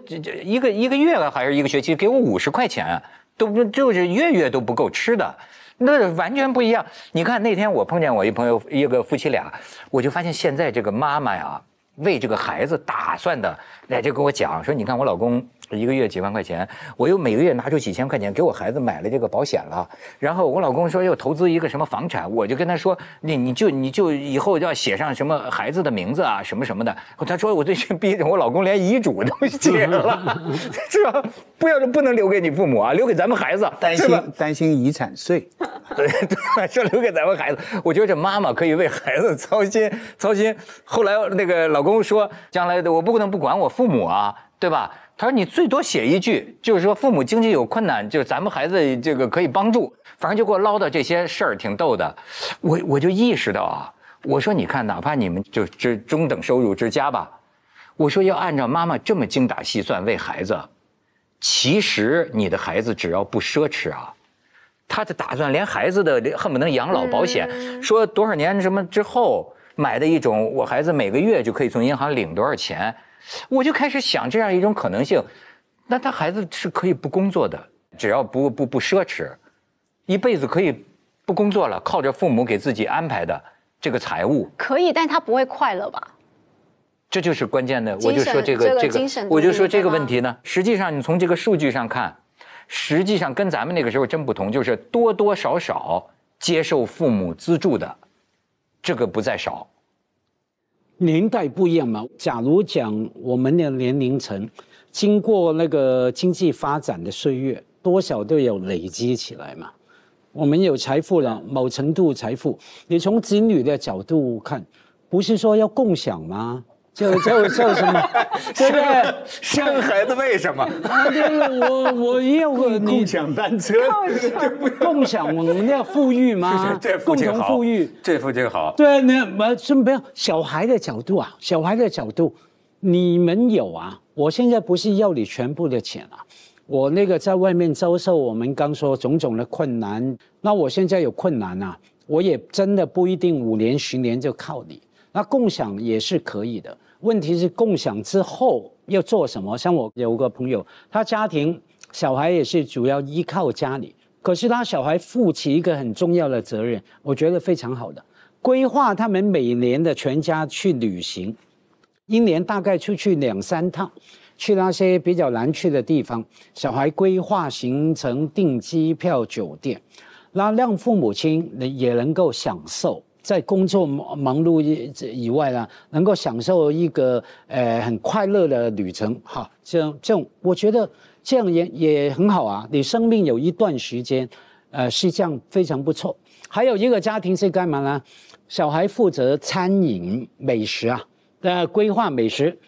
[SPEAKER 1] 一个月还是一个学期给我50块钱，都就是月都不够吃的。那完全不一样。你看那天我碰见我一朋友，一个夫妻俩，我就发现现在这个妈妈呀。为这个孩子打算的，就跟我讲说，你看我老公一个月几万块钱，我又每个月拿出几千块钱给我孩子买了这个保险了。然后我老公说要投资一个什么房产，我就跟他说，你就以后要写上什么孩子的名字啊，什么什么的。他说我最近逼着我老公连遗嘱都写了，是吧？不能留给你父母啊，留给咱们孩子，
[SPEAKER 2] 担心遗产税。
[SPEAKER 1] 对，说留给咱们孩子。我觉得这妈妈可以为孩子操心。后来那个老公说，将来我不能不管我父母啊，对吧？他说你最多写一句，就是说父母经济有困难，就是咱们孩子这个可以帮助。反正就给我唠叨这些事儿，挺逗的。我就意识到啊，我说你看，哪怕你们就中等收入之家吧，我说要按照妈妈这么精打细算为孩子，其实你的孩子只要不奢侈啊。他的打算连孩子的恨不得养老保险，说多少年什么之后买的一种，我孩子每个月就可以从银行领多少钱，我就开始想这样一种可能性，那他孩子是可以不工作的，只要不奢侈，一辈子可以不工作了，靠着父母给自己安排的这个财务
[SPEAKER 3] 可以，但他不会快乐吧？
[SPEAKER 1] 这就是关键的。我就说这个，我就说这个问题呢，实际上你从这个数据上看。实际上跟咱们那个时候真不同，就是多多少少接受父母资助的，这个不在少。
[SPEAKER 4] 年代不一样嘛。假如讲我们的年龄层，经过那个经济发展的岁月，多少都有累积起来嘛。我们有财富了，某程度财富，你从子女的角度看，不是说要共享吗？叫什么？对不对？
[SPEAKER 1] 生孩子为什么？
[SPEAKER 4] 我要
[SPEAKER 2] 共享单车，
[SPEAKER 4] 共享我们要富裕吗？共同富裕，
[SPEAKER 1] 这父亲好。
[SPEAKER 4] 对，不要小孩的角度啊，小孩的角度，你们有啊？我现在不是要你全部的钱啊，我那个在外面遭受我们刚说种种的困难，那我现在有困难啊，我也真的不一定5年10年就靠你。那共享也是可以的，问题是共享之后要做什么？像我有个朋友，他家庭小孩也是主要依靠家里，可是他小孩负起一个很重要的责任，我觉得非常好的，规划他们每年的全家去旅行，一年大概出去2、3趟。去那些比较难去的地方，小孩规划行程、订机票、酒店，那让父母亲也能够享受，在工作忙碌以外呢，能够享受一个很快乐的旅程。哈，这种我觉得这样也很好啊。你生命有一段时间，是这样非常不错。还有一个家庭是干嘛呢？小孩负责餐饮美食啊，规划美食。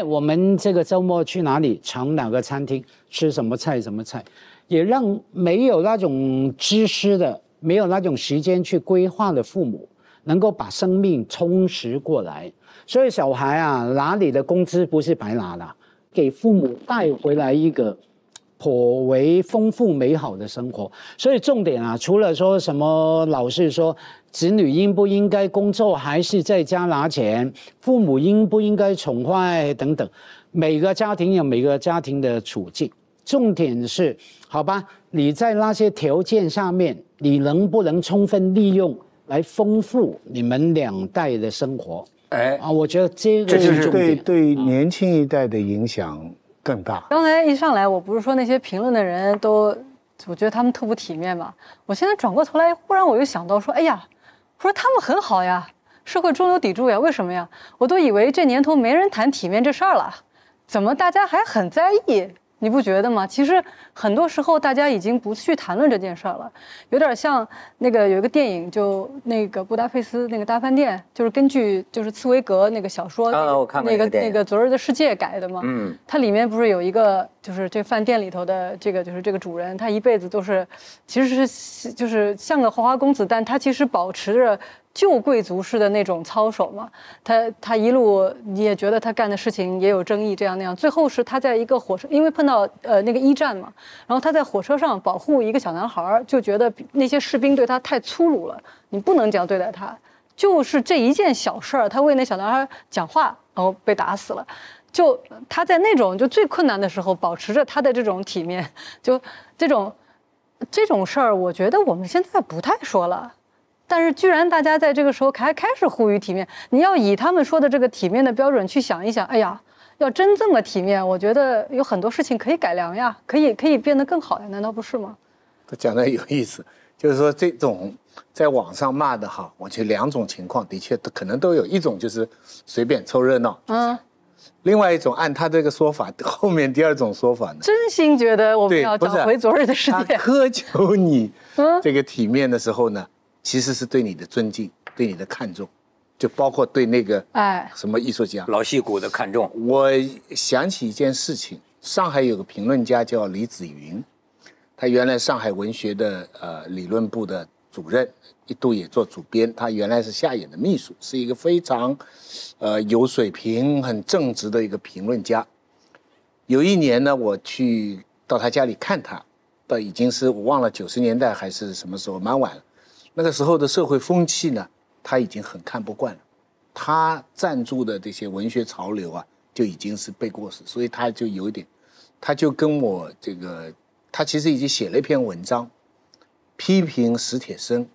[SPEAKER 4] 我们这个周末去哪里？尝哪个餐厅？吃什么菜？什么菜？也让没有那种知识的、没有那种时间去规划的父母，能够把生命充实过来。所以小孩啊，拿你的工资不是白拿的，给父母带回来一个颇为丰富美好的生活。所以重点啊，除了说什么老是说子女应不应该工作还是在家拿钱，父母应不应该宠坏等等，每个家庭有每个家庭的处境。重点是，好吧，你在那些条件下面，你能不能充分利用来丰富你们2代的生活？我觉得这个是重点，
[SPEAKER 2] 对年轻一代的影响更大。
[SPEAKER 5] 刚才一上来，我不是说那些评论的人都，我觉得他们特不体面嘛。我现在转过头来，忽然我又想到说，哎呀，我说他们很好呀，社会中流砥柱呀，为什么呀？我都以为这年头没人谈体面这事儿了，怎么大家还很在意？你不觉得吗？其实很多时候大家已经不去谈论这件事儿了，有点像那个有一个电影，就那个布达佩斯那个大饭店，就是根据就是茨威格那个小说
[SPEAKER 1] 我看过那
[SPEAKER 5] 个昨日的世界改的嘛。它里面不是有一个就是这饭店里头的这个就是这个主人，他一辈子都是其实是就是像个花花公子，但他其实保持着旧贵族式的那种操守嘛，他一路你也觉得他干的事情也有争议，这样那样。最后是他在一个火车，因为碰到那个1战嘛，然后他在火车上保护一个小男孩，就觉得那些士兵对他太粗鲁了，你不能这样对待他。就是这一件小事儿，他为那小男孩讲话，然后被打死了。就他在那种就最困难的时候，保持着他的这种体面，就这种事儿，我觉得我们现在不太说了。但是居然大家在这个时候还开始呼吁体面，你要以他们说的这个体面的标准去想一想，哎呀，要真这么体面，我觉得有很多事情可以改良呀，可以变得更好呀，难道不是吗？
[SPEAKER 2] 他讲的有意思，就是说这种在网上骂的哈，我觉得2种情况的确可能都有，一种就是随便凑热闹，另外一种按他这个说法，后面第2种说法呢，
[SPEAKER 5] 真心觉得我们要找回昨日的世界。
[SPEAKER 2] 他苛求你这个体面的时候呢，其实是对你的尊敬，对你的看重，就包括对那个什么艺术家
[SPEAKER 1] 老戏骨的看重。
[SPEAKER 2] 我想起一件事情，上海有个评论家叫李子云，他原来上海文学的理论部的主任，一度也做主编。他原来是夏衍的秘书，是一个非常有水平、很正直的一个评论家。有一年呢，我去到他家里看他，到已经是我忘了90年代还是什么时候，蛮晚了。那个时候的社会风气呢，他已经很看不惯了。他赞助的这些文学潮流啊，就已经是背过时，所以他就有一点，他就跟我这个，他其实已经写了一篇文章，批评史铁生。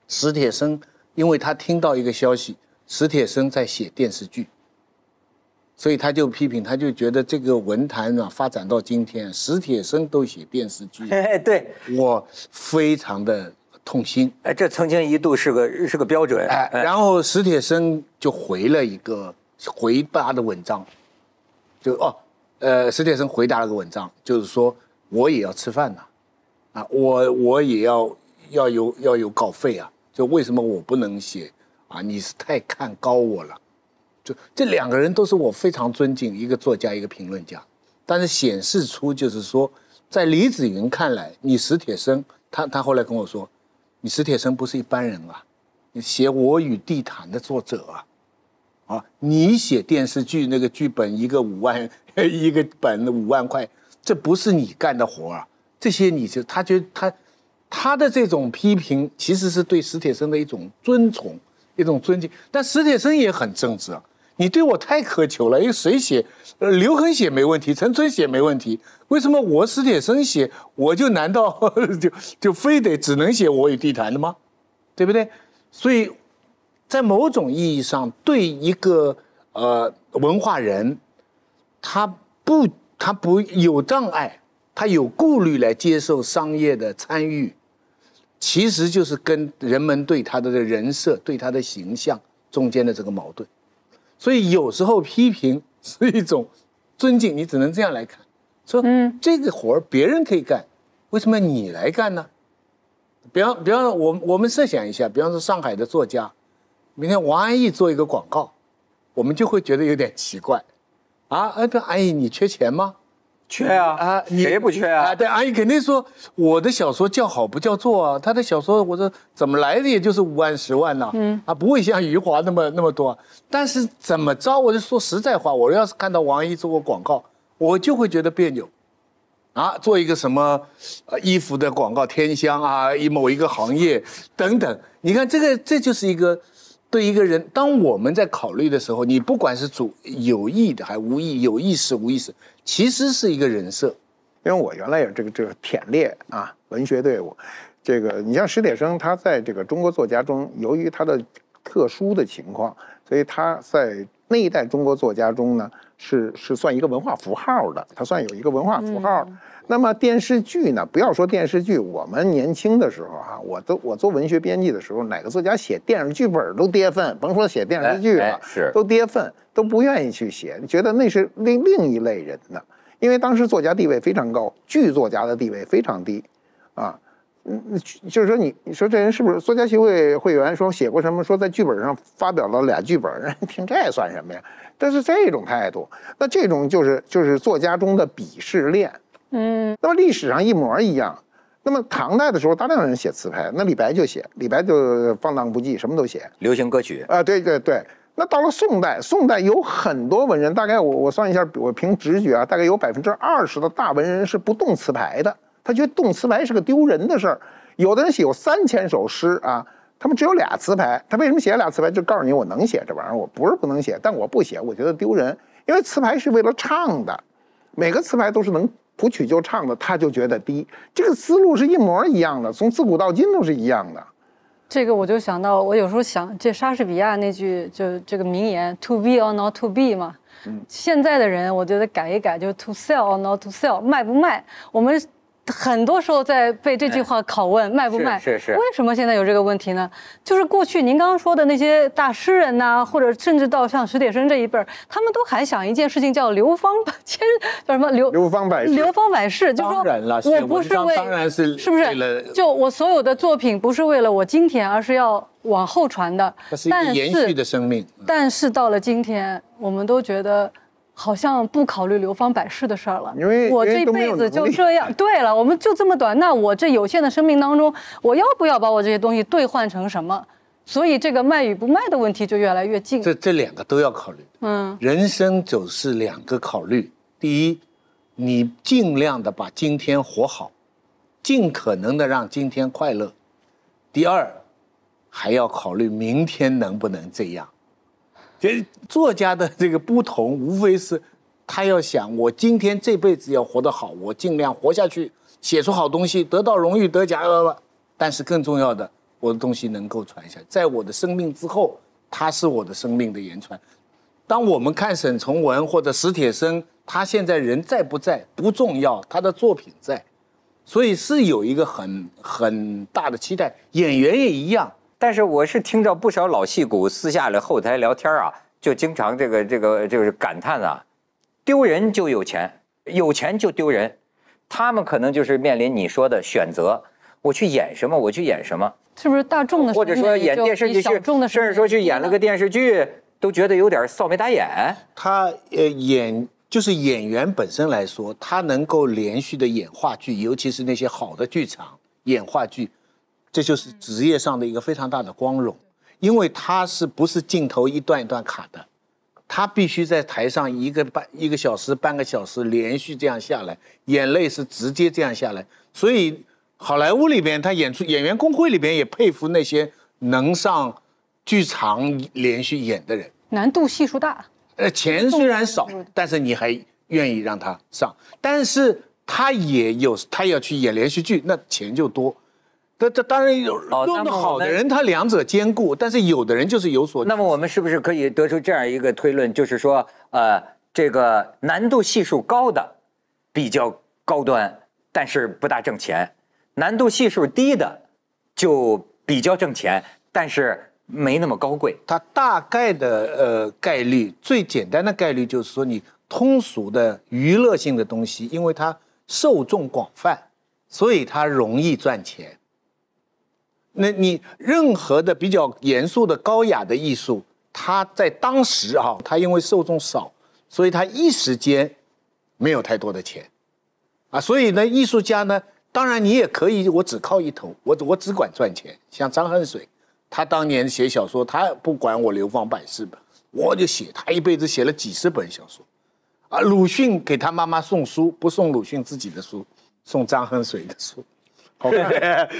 [SPEAKER 2] 史铁生，因为他听到一个消息，史铁生在写电视剧，所以他就批评，他就觉得这个文坛啊发展到今天，史铁生都写电视剧，
[SPEAKER 1] 对，
[SPEAKER 2] 我非常的痛心。
[SPEAKER 1] 这曾经一度是个标准。
[SPEAKER 2] 然后史铁生就回了一个回答的文章，就史铁生回答了个文章，就是说我也要吃饭呐，我也要有稿费啊，就为什么我不能写啊？你是太看高我了。就这2个人都是我非常尊敬，一个作家，一个评论家，但是显示出就是说，在李子云看来，你史铁生，他后来跟我说，你史铁生不是一般人啊，你写《我与地坛》的作者啊，啊，你写电视剧那个剧本一个5万，一个本5万块，这不是你干的活啊。这些他觉得他的这种批评其实是对史铁生的一种尊崇，一种尊敬。但史铁生也很正直啊，你对我太苛求了，因为谁写，刘恒写没问题，陈春写没问题，为什么我史铁生写，我就难道就非得只能写《我与地坛》的吗？对不对？所以，在某种意义上，对一个文化人，他不有障碍。他有顾虑来接受商业的参与，其实就是跟人们对他的人设、对他的形象中间的这个矛盾。所以有时候批评是一种尊敬，你只能这样来看，说这个活儿别人可以干，为什么你来干呢？比方说我们设想一下，比方说上海的作家，明天王安忆做一个广告，我们就会觉得有点奇怪啊，安忆你缺钱吗？
[SPEAKER 1] 缺啊，谁不缺啊？
[SPEAKER 2] 对，阿姨肯定说我的小说叫好不叫座啊，他的小说我说怎么来的也就是5万10万呐，不会像余华那么多。但是怎么着，我就说实在话，我要是看到王安忆做过广告，我就会觉得别扭，啊，做一个什么衣服的广告，天香啊，某一个行业等等，你看这就是一个。对一个人，当我们在考虑的时候，你不管是有意的还无意，有意识无意识，其实是一个人设。
[SPEAKER 6] 因为我原来有这个忝列啊，文学队伍，这个你像史铁生，他在这个中国作家中，由于他的特殊的情况，所以他在那一代中国作家中呢，是算一个文化符号的，他算有一个文化符号。那么电视剧呢？不要说电视剧，我们年轻的时候啊，我做文学编辑的时候，哪个作家写电视剧本都跌份，甭说写电视剧了，都跌份，都不愿意去写，觉得那是另一类人的。因为当时作家地位非常高，剧作家的地位非常低，啊，就是说你说这人是不是作家协会会员？说写过什么？说在剧本上发表了2剧本，人听这算什么呀？但是这种态度，那这种就是作家中的鄙视链。那么历史上一模一样。那么唐代的时候，大量人写词牌，那李白就写，李白就放荡不羁，什么都写，
[SPEAKER 1] 流行歌曲
[SPEAKER 6] 啊，对。那到了宋代，宋代有很多文人，大概我算一下，我凭直觉啊，大概有20%的大文人是不动词牌的，他觉得动词牌是个丢人的事儿。有的人写有3000首诗啊，他们只有2词牌，他为什么写2词牌？就告诉你我能写这玩意儿，我不是不能写，但我不写，我觉得丢人，因为词牌是为了唱的，每个词牌都是能谱曲就唱的，他就觉得低。这个思路是一模一样的，从自古到今都是一样的。
[SPEAKER 5] 这个我就想到，我有时候想，这莎士比亚那句就这个名言 "To be or not to be" 嘛，现在的人我觉得改一改，就 "To sell or not to sell"， 卖不卖？我们很多时候在被这句话拷问，卖不卖？
[SPEAKER 1] 是。
[SPEAKER 5] 为什么现在有这个问题呢？就是过去您刚刚说的那些大诗人呐，或者甚至到像史铁生这一辈儿，他们都还想一件事情叫流芳叫什么流芳百世，就说我不是为，
[SPEAKER 2] 当然是
[SPEAKER 5] 不是？就我所有的作品不是为了我今天，而是要往后传的，
[SPEAKER 2] 它是一个延续的生命。
[SPEAKER 5] 但是到了今天，我们都觉得。好像不考虑流芳百世的事儿了，
[SPEAKER 6] 因为
[SPEAKER 5] 我这辈子就这样。对了，我们就这么短，那我这有限的生命当中，我要不要把我这些东西兑换成什么？所以这个卖与不卖的问题就越来越近。
[SPEAKER 2] 这2个都要考虑。人生就是2个考虑：第一，你尽量的把今天活好，尽可能的让今天快乐；第二，还要考虑明天能不能这样。作家的这个不同，无非是他要想，我今天这辈子要活得好，我尽量活下去，写出好东西，得到荣誉，得奖。但是更重要的，我的东西能够传下去，在我的生命之后，它是我的生命的言传。当我们看沈从文或者史铁生，他现在人在不在不重要，他的作品在，所以是有一个很大的期待。演员也一样。
[SPEAKER 1] 但是我是听到不少老戏骨私下里后台聊天啊，就经常这个就是感叹啊，丢人就有钱，有钱就丢人。他们可能就是面临你说的选择，我去演什么，我去演什么，
[SPEAKER 5] 是不是大众的？
[SPEAKER 1] 或者说演电视剧，甚至说去演了个电视剧，都觉得有点臊眉打眼。
[SPEAKER 2] 他就是演员本身来说，他能够连续的演话剧，尤其是那些好的剧场演话剧。这就是职业上的一个非常大的光荣，因为它是不是镜头一段一段卡的，他必须在台上一个小时、半个小时连续这样下来，眼泪是直接这样下来。所以好莱坞里边，他演员工会里边也佩服那些能上剧场连续演的人。
[SPEAKER 5] 难度系数大。
[SPEAKER 2] 钱虽然少，但是你还愿意让他上，但是他要去演连续剧，那钱就多。这当然用得好的人，他两者兼顾，但是有的人就是有所。
[SPEAKER 1] 那么我们是不是可以得出这样一个推论，就是说，这个难度系数高的比较高端，但是不大挣钱；难度系数低的就比较挣钱，但是没那么高贵。
[SPEAKER 2] 它大概的概率，最简单的概率就是说，你通俗的娱乐性的东西，因为它受众广泛，所以它容易赚钱。那你任何的比较严肃的高雅的艺术，它在当时啊，它因为受众少，所以它一时间没有太多的钱啊。所以呢，艺术家呢，当然你也可以，我只靠一头，我只管赚钱。像张恨水，他当年写小说，他不管我流芳百世，我就写，他一辈子写了几十本小说啊。鲁迅给他妈妈送书，不送鲁迅自己的书，送张恨水的书。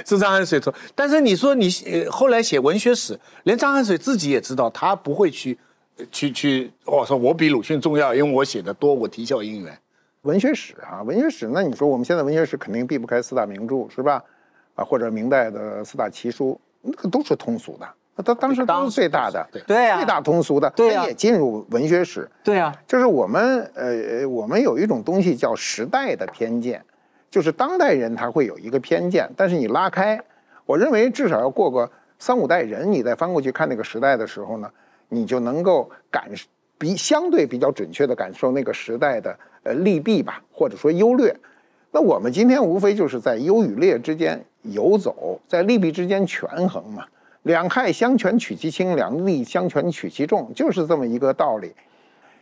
[SPEAKER 2] 是张恨水说，但是你说你后来写文学史，连张恨水自己也知道，他不会去说我比鲁迅重要，因为我写的多，我啼笑姻缘。
[SPEAKER 6] 文学史啊，文学史，那你说我们现在文学史肯定避不开四大名著，是吧？啊，或者明代的四大奇书，那个都是通俗的，他当时都是最大的，
[SPEAKER 1] 对呀，
[SPEAKER 6] 最大通俗的，
[SPEAKER 1] 对呀，
[SPEAKER 6] 也进入文学史，
[SPEAKER 1] 对呀，
[SPEAKER 6] 就是我们有一种东西叫时代的偏见。就是当代人他会有一个偏见，但是你拉开，我认为至少要过个3、5代人，你再翻过去看那个时代的时候呢，你就能够相对比较准确的感受那个时代的利弊吧，或者说优劣。那我们今天无非就是在优与劣之间游走，在利弊之间权衡嘛，两害相权取其轻，两利相权取其重，就是这么一个道理。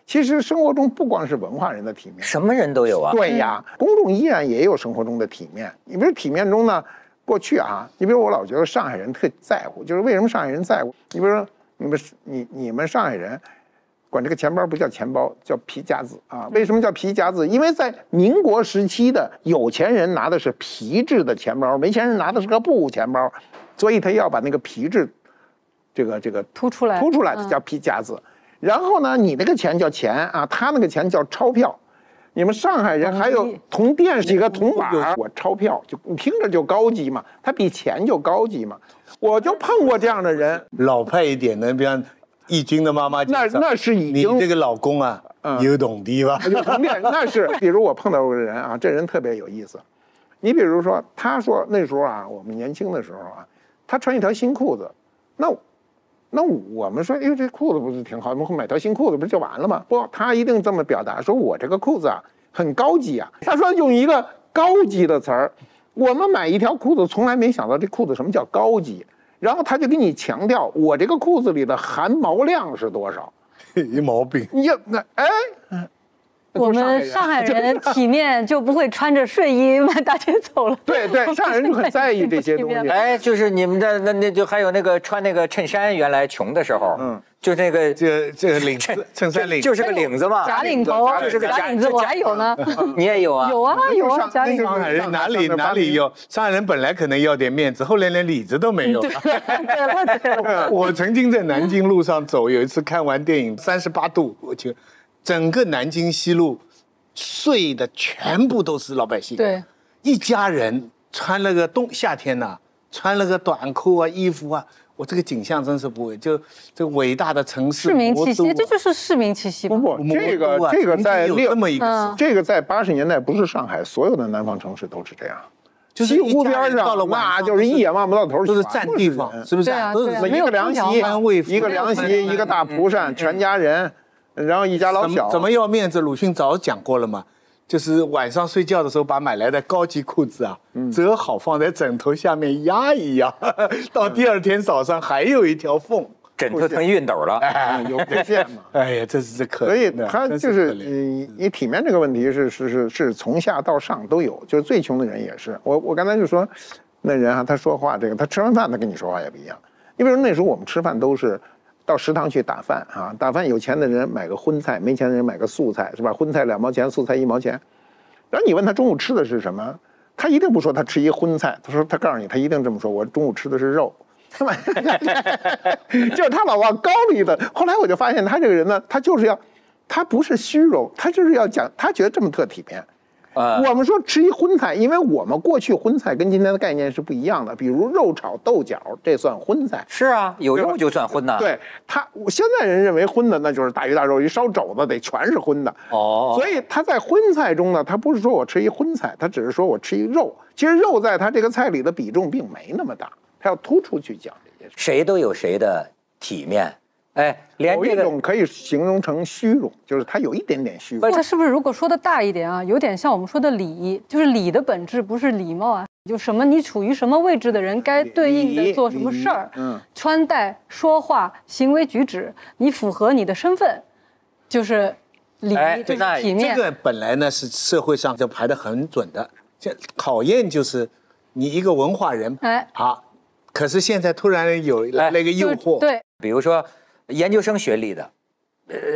[SPEAKER 6] 其实生活中不光是文化人的体面，
[SPEAKER 1] 什么人都有啊。
[SPEAKER 6] 对呀，公众依然也有生活中的体面。你比如体面中呢，过去啊，你比如我老觉得上海人特在乎，就是为什么上海人在乎？你比如说你们上海人管这个钱包不叫钱包，叫皮夹子啊。为什么叫皮夹子？因为在民国时期的有钱人拿的是皮质的钱包，没钱人拿的是个布钱包，所以他要把那个皮质这个
[SPEAKER 5] 凸出来
[SPEAKER 6] 的叫皮夹子。然后呢，你那个钱叫钱啊，他那个钱叫钞票。你们上海人还有铜钿几个铜板，我钞票就你听着就高级嘛，它比钱就高级嘛。我就碰过这样的人，
[SPEAKER 2] 老派一点的，比方义军的妈妈，
[SPEAKER 6] 那是已经
[SPEAKER 2] 你这个老公啊，有懂的吧？
[SPEAKER 6] 有铜钿，那是。比如我碰到过个人啊，这人特别有意思。你比如说，他说那时候啊，我们年轻的时候啊，他穿一条新裤子，那我们说，哎呦，这裤子不是挺好，我们买条新裤子不是就完了吗？不，他一定这么表达，说我这个裤子啊很高级啊。他说用一个高级的词儿，我们买一条裤子从来没想到这裤子什么叫高级，然后他就给你强调我这个裤子里的含毛量是多少，
[SPEAKER 2] 一毛病。
[SPEAKER 6] 你就
[SPEAKER 5] 我们上海人体面就不会穿着睡衣满大街走了。
[SPEAKER 6] 对，上海人就很在意这些东西。
[SPEAKER 1] 哎，就是你们的那就还有那个穿那个衬衫，原来穷的时候，就那个
[SPEAKER 2] 这个领子，衬衫领
[SPEAKER 1] 就是个领子嘛，
[SPEAKER 5] 假领头，
[SPEAKER 1] 就是个
[SPEAKER 5] 假领子，我还有呢。
[SPEAKER 1] 你也有啊？
[SPEAKER 5] 有啊，假领头。
[SPEAKER 2] 上海人哪里有？上海人本来可能要点面子，后来连里子都没有了。
[SPEAKER 5] 对了，
[SPEAKER 2] 我曾经在南京路上走，有一次看完电影38度，我去。整个南京西路睡的全部都是老百姓，
[SPEAKER 5] 对，
[SPEAKER 2] 一家人穿了个夏天呐，穿了个短裤啊、衣服啊，我这个景象真是不会，就这个伟大的城市
[SPEAKER 5] 市民气息，这就是市民气息。
[SPEAKER 6] 不，这个在
[SPEAKER 2] 这么一个，
[SPEAKER 6] 这个在80年代不是上海所有的南方城市都是这样。
[SPEAKER 2] 就是
[SPEAKER 6] 西湖边上到了那就是一眼望不到头，
[SPEAKER 2] 都是占地方，是不是？
[SPEAKER 5] 都是
[SPEAKER 6] 一个凉席，一个大蒲扇，全家人。然后一家老小
[SPEAKER 2] 怎么要面子？鲁迅早讲过了嘛，就是晚上睡觉的时候把买来的高级裤子啊折好放在枕头下面压一压，到第二天早上还有一条缝，
[SPEAKER 1] 枕头成熨斗了，
[SPEAKER 6] 有缺陷嘛？
[SPEAKER 2] 哎呀，这是可怜。
[SPEAKER 6] 所以他就是你体面这个问题是从下到上都有，就是最穷的人也是。我刚才就说那人啊，他说话这个他吃完饭他跟你说话也不一样。你比如那时候我们吃饭都是到食堂去打饭啊，打饭有钱的人买个荤菜，没钱的人买个素菜，是吧？荤菜2毛钱，素菜1毛钱。然后你问他中午吃的是什么，他一定不说他吃一荤菜，他告诉你，他一定这么说，我中午吃的是肉。就是他老往高里的。后来我就发现他这个人呢，他不是虚荣，他就是要讲，他觉得这么特体面。我们说吃一荤菜，因为我们过去荤菜跟今天的概念是不一样的。比如肉炒豆角，这算荤菜。
[SPEAKER 1] 是啊，有肉就算荤呐。
[SPEAKER 6] 对现在人认为荤的那就是大鱼大肉，一烧肘子得全是荤的。所以他在荤菜中呢，他不是说我吃一荤菜，他只是说我吃一肉。其实肉在他这个菜里的比重并没那么大，他要突出去讲这些事。
[SPEAKER 1] 谁都有谁的体面。哎，
[SPEAKER 6] 有一种可以形容成虚荣，就是他有一点点虚荣。
[SPEAKER 5] 他是不是如果说的大一点啊，有点像我们说的礼，就是礼的本质不是礼貌啊，就什么你处于什么位置的人该对应的做什么事儿，穿戴、说话、行为举止，你符合你的身份，就是礼，就是体面。
[SPEAKER 2] 这个本来呢是社会上就排得很准的，这考验就是你一个文化人，好，可是现在突然有来了一个诱惑，
[SPEAKER 5] 对，
[SPEAKER 1] 比如说。研究生学历的，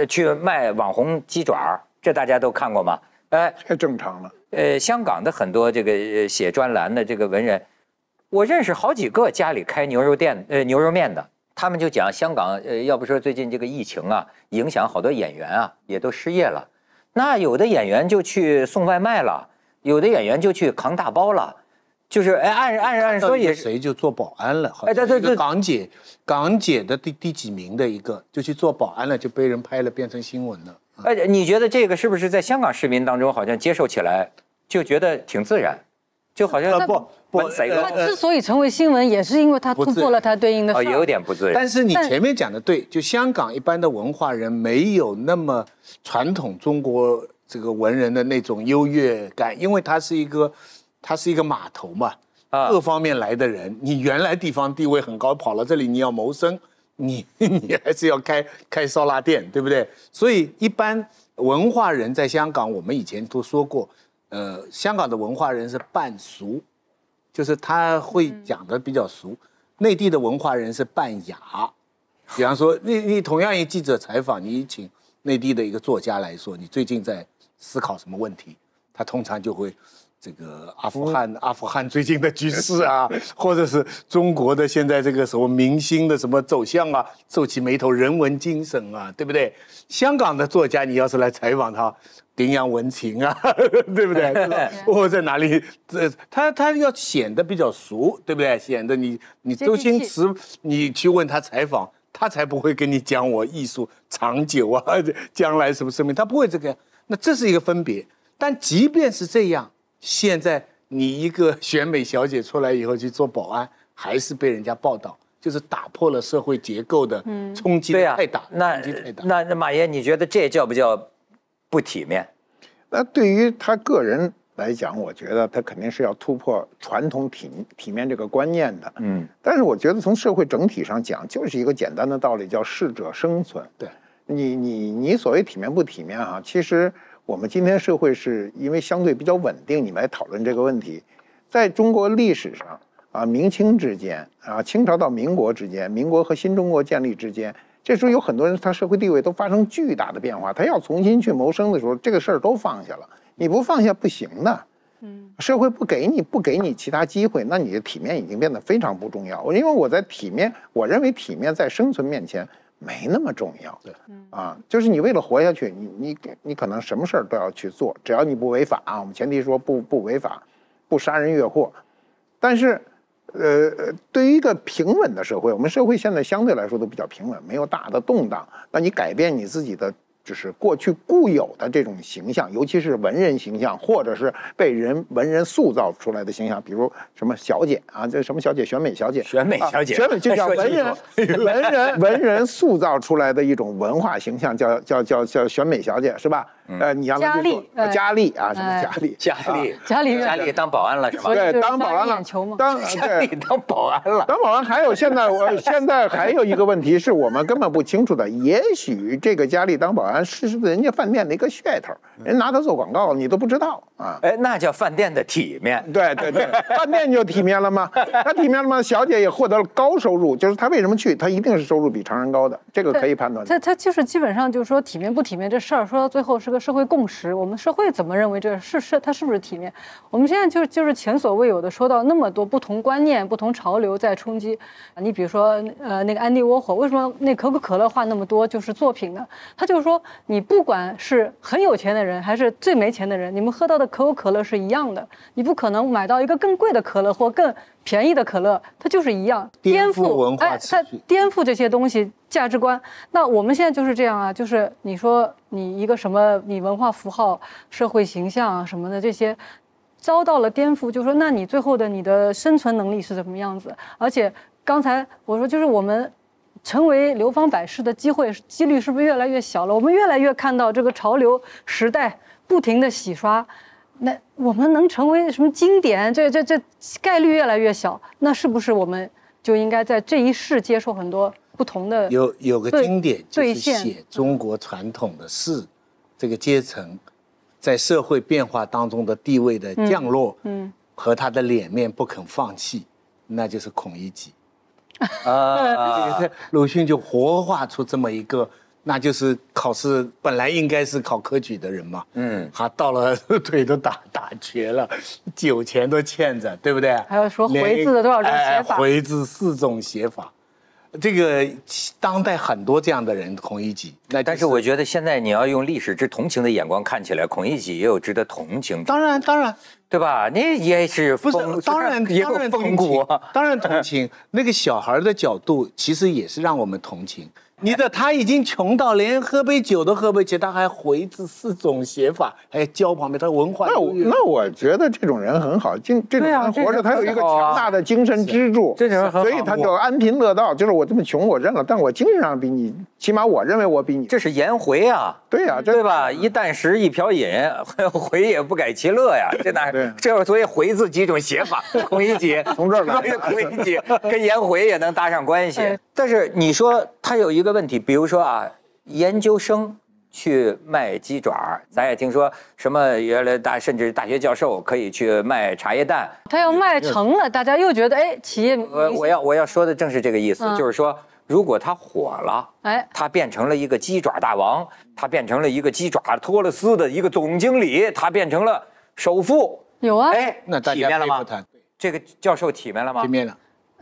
[SPEAKER 1] 去卖网红鸡爪，这大家都看过吗？
[SPEAKER 6] 太正常了。
[SPEAKER 1] 香港的很多这个写专栏的这个文人，我认识好几个家里开牛肉店、牛肉面的，他们就讲香港，要不说最近这个疫情啊，影响好多演员啊，也都失业了。那有的演员就去送外卖了，有的演员就去扛大包了。就是按说也
[SPEAKER 2] 谁就做保安了，
[SPEAKER 1] 对，
[SPEAKER 2] 港姐的第几名的一个就去做保安了，就被人拍了，变成新闻了。
[SPEAKER 1] 你觉得这个是不是在香港市民当中好像接受起来就觉得挺自然，就好像
[SPEAKER 5] 他之所以成为新闻，也是因为他突破了他对应的事儿，
[SPEAKER 1] 有点不自然。
[SPEAKER 2] 但是你前面讲的对，就香港一般的文化人没有那么传统中国这个文人的那种优越感，因为它是一个码头嘛，各方面来的人，你原来地方地位很高，跑到这里你要谋生，你还是要开烧腊店，对不对？所以一般文化人在香港，我们以前都说过，香港的文化人是半俗，就是他会讲的比较俗；内地的文化人是半雅。比方说，你同样一记者采访，你请内地的一个作家来说，你最近在思考什么问题，他通常就会。这个阿富汗最近的局势啊，或者是中国的现在这个什么明星的什么走向啊，皱起眉头，人文精神啊，对不对？香港的作家，你要是来采访他，顶洋文情啊，对不对？或在哪里？他要显得比较熟，对不对？显得你周星驰，你去问他采访，他才不会跟你讲我艺术长久啊，将来什么生命，他不会这个。那这是一个分别。但即便是这样。现在你一个选美小姐出来以后去做保安，还是被人家报道，就是打破了社会结构的冲击太大。
[SPEAKER 1] 那马爷，你觉得这叫不叫不体面？
[SPEAKER 6] 那对于他个人来讲，我觉得他肯定是要突破传统体面这个观念的。但是我觉得从社会整体上讲，就是一个简单的道理，叫适者生存。
[SPEAKER 2] 对，
[SPEAKER 6] 你所谓体面不体面哈，其实。我们今天社会是因为相对比较稳定，你们来讨论这个问题。在中国历史上啊，明清之间啊，清朝到民国之间，民国和新中国建立之间，这时候有很多人他社会地位都发生巨大的变化，他要重新去谋生的时候，这个事儿都放下了。你不放下不行的。社会不给你其他机会，那你的体面已经变得非常不重要。因为我认为体面在生存面前。没那么重要，就是你为了活下去，你可能什么事儿都要去做，只要你不违法啊。我们前提说不违法，不杀人越货。但是，对于一个平稳的社会，我们社会现在相对来说都比较平稳，没有大的动荡。那你改变你自己的就是过去固有的这种形象，尤其是文人形象，或者是被文人塑造出来的形象，比如什么小姐啊，这什么小姐，选美小姐，
[SPEAKER 1] 选美小姐，
[SPEAKER 6] 选美就叫文人塑造出来的一种文化形象，叫选美小姐，是吧？你让她去做佳丽啊，什么
[SPEAKER 1] 佳丽当保安了是吧？
[SPEAKER 6] 对，当保安了，
[SPEAKER 1] 佳丽当保安了，
[SPEAKER 6] 当保安。还有现在还有一个问题是我们根本不清楚的，也许这个佳丽当保安是人家饭店的一个噱头，人拿它做广告，你都不知道啊。
[SPEAKER 1] 哎，那叫饭店的体面。
[SPEAKER 6] 对对对，饭店就体面了吗？他体面了吗？小姐也获得了高收入，就是她为什么去？她一定是收入比常人高的，这个可以判断。
[SPEAKER 5] 他就是基本上就是说体面不体面这事儿，说到最后是个社会共识。我们社会怎么认为这他是不是体面？我们现在就是前所未有的说到那么多不同观念、不同潮流在冲击。你比如说那个安迪沃霍，为什么那可口可乐画那么多就是作品呢？他就是说你不管是很有钱的人还是最没钱的人，你们喝到的可口可乐是一样的，你不可能买到一个更贵的可乐或更便宜的可乐，它就是一样，
[SPEAKER 2] 颠覆文化秩序，
[SPEAKER 5] 它颠覆这些东西价值观。那我们现在就是这样啊，就是你说你一个什么，你文化符号、社会形象啊什么的这些，遭到了颠覆，就说那你最后的你的生存能力是怎么样子？而且刚才我说，就是我们成为流芳百世的几率是不是越来越小了？我们越来越看到这个潮流时代不停的洗刷。那我们能成为什么经典？这概率越来越小。那是不是我们就应该在这一世接受很多不同的？
[SPEAKER 2] 有个经典就是写中国传统的士这个阶层在社会变化当中的地位的降落，和他的脸面不肯放弃，那就是孔乙己。这个鲁迅就活化出这么一个。那就是考试本来应该是考科举的人嘛，他到了腿都打瘸了，酒钱都欠着，对不对？
[SPEAKER 5] 还要说回字的多少种写法？
[SPEAKER 2] 回字4种写法，这个当代很多这样的人，孔乙己。
[SPEAKER 1] 但是我觉得现在你要用历史之同情的眼光看起来，孔乙己也有值得同情。
[SPEAKER 2] 当然，
[SPEAKER 1] 对吧？你也是
[SPEAKER 2] 不是？当然
[SPEAKER 1] 风骨，
[SPEAKER 2] 当然同情。那个小孩的角度，其实也是让我们同情。他已经穷到连喝杯酒都喝不起，他还回字4种写法，还教旁边他文化。
[SPEAKER 6] 那我觉得这种人很好，这种人活着他有一个强大的精神支柱，所以他就安贫乐道。就是我这么穷我认了，但我精神上比你，起码我认为我比你。
[SPEAKER 1] 这是颜回啊，
[SPEAKER 6] 对呀，
[SPEAKER 1] 对吧？一箪食一瓢饮，回也不改其乐呀。这所以回字几种写法，孔乙己
[SPEAKER 6] 从这儿来，
[SPEAKER 1] 孔乙己跟颜回也能搭上关系。但是你说他有一个问题，比如说啊，研究生去卖鸡爪，咱也听说什么原来甚至大学教授可以去卖茶叶蛋。
[SPEAKER 5] 他要卖成了，大家又觉得哎，企业
[SPEAKER 1] 我要说的正是这个意思，就是说如果他火了，
[SPEAKER 5] 哎，
[SPEAKER 1] 他变成了一个鸡爪大王，他变成了一个鸡爪托勒斯的一个总经理，他变成了首富，
[SPEAKER 5] 有啊，
[SPEAKER 1] 哎，
[SPEAKER 2] 那大家
[SPEAKER 1] 体面了吗？
[SPEAKER 2] 谈
[SPEAKER 1] 这个教授体面了吗？
[SPEAKER 2] 体面了。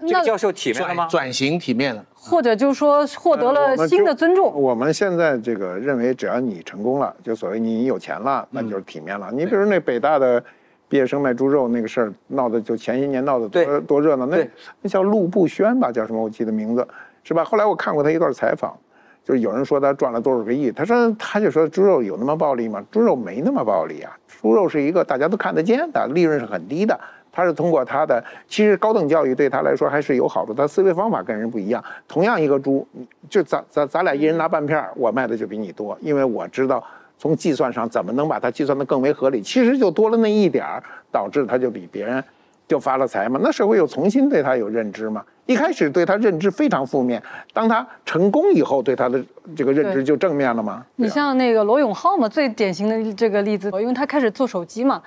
[SPEAKER 1] 这个教授体面了吗？
[SPEAKER 2] 转型体面了，
[SPEAKER 5] 或者就是说获得了新的尊重。
[SPEAKER 6] 我们现在这个认为，只要你成功了，就所谓你有钱了，那就是体面了。你比如那北大的毕业生卖猪肉那个事儿，闹得就前些年闹得多热闹。那叫陆步轩吧，叫什么？我记得名字是吧？后来我看过他一段采访，就是有人说他赚了多少个亿，他就说猪肉有那么暴利吗？猪肉没那么暴利啊，猪肉是一个大家都看得见的，利润是很低的。他是通过他的，其实高等教育对他来说还是有好处，他思维方法跟人不一样。同样一个猪，就咱俩一人拿半片，我卖的就比你多，因为我知道从计算上怎么能把它计算得更为合理。其实就多了那一点儿，导致他就比别人就发了财嘛。那社会又重新对他有认知嘛。一开始对他认知非常负面，当他成功以后，对他的这个认知就正面了嘛。
[SPEAKER 5] 你像那个罗永浩嘛，最典型的这个例子，因为他开始做手机嘛。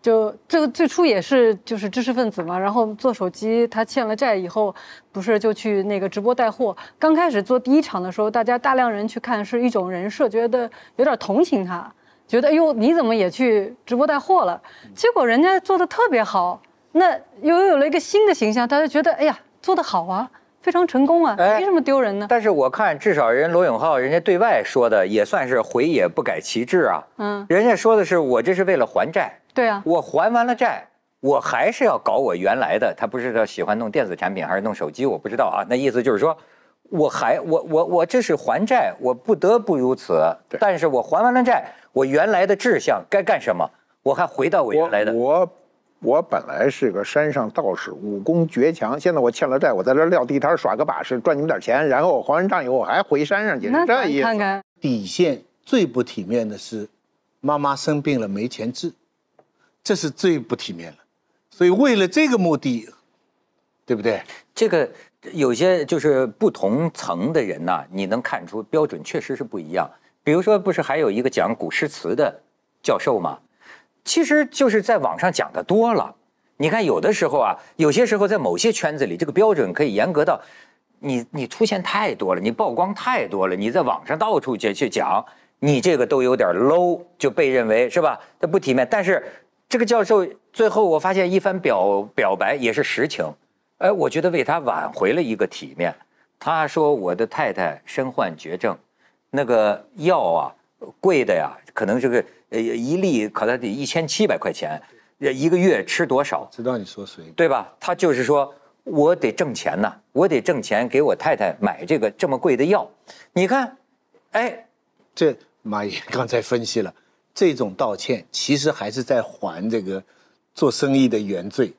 [SPEAKER 5] 就这个最初也是就是知识分子嘛，然后做手机，他欠了债以后，不是就去那个直播带货。刚开始做第一场的时候，大家大量人去看是一种人设，觉得有点同情他，觉得哎呦你怎么也去直播带货了？结果人家做的特别好，那又有了一个新的形象，大家觉得哎呀做得好啊。非常成功啊，没什么丢人呢。
[SPEAKER 1] 但是我看至少人罗永浩人家对外说的也算是回也不改其志啊。人家说的是我这是为了还债。
[SPEAKER 5] 对啊，
[SPEAKER 1] 我还完了债，我还是要搞我原来的。他不是喜欢弄电子产品还是弄手机，我不知道啊。那意思就是说，我这是还债，我不得不如此。但是我还完了债，我原来的志向该干什么，我还回到我原来的。
[SPEAKER 6] 我本来是个山上道士，武功绝强。现在我欠了债，我在这撂地摊耍个把式，赚你们点钱，然后我还完账以后，我还回山上去。这意思。
[SPEAKER 5] 看看
[SPEAKER 2] 底线最不体面的是，妈妈生病了没钱治，这是最不体面了。所以为了这个目的，对不对？
[SPEAKER 1] 这个有些就是不同层的人呐，你能看出标准确实是不一样。比如说，不是还有一个讲古诗词的教授吗？其实就是在网上讲的多了。你看有的时候啊，有些时候在某些圈子里，这个标准可以严格到你出现太多了，你曝光太多了，你在网上到处去讲，你这个都有点 low， 就被认为是吧？它不体面。但是这个教授最后我发现一番表白也是实情，我觉得为他挽回了一个体面。他说我的太太身患绝症，那个药啊贵的呀，可能这个一粒可能得1700块钱，一个月吃多少？
[SPEAKER 2] 知道你说谁
[SPEAKER 1] 对吧？他就是说我得挣钱呐，我得挣钱给我太太买这么贵的药。你看，哎，
[SPEAKER 2] 这马爷刚才分析了，这种道歉其实还是在还这个做生意的原罪，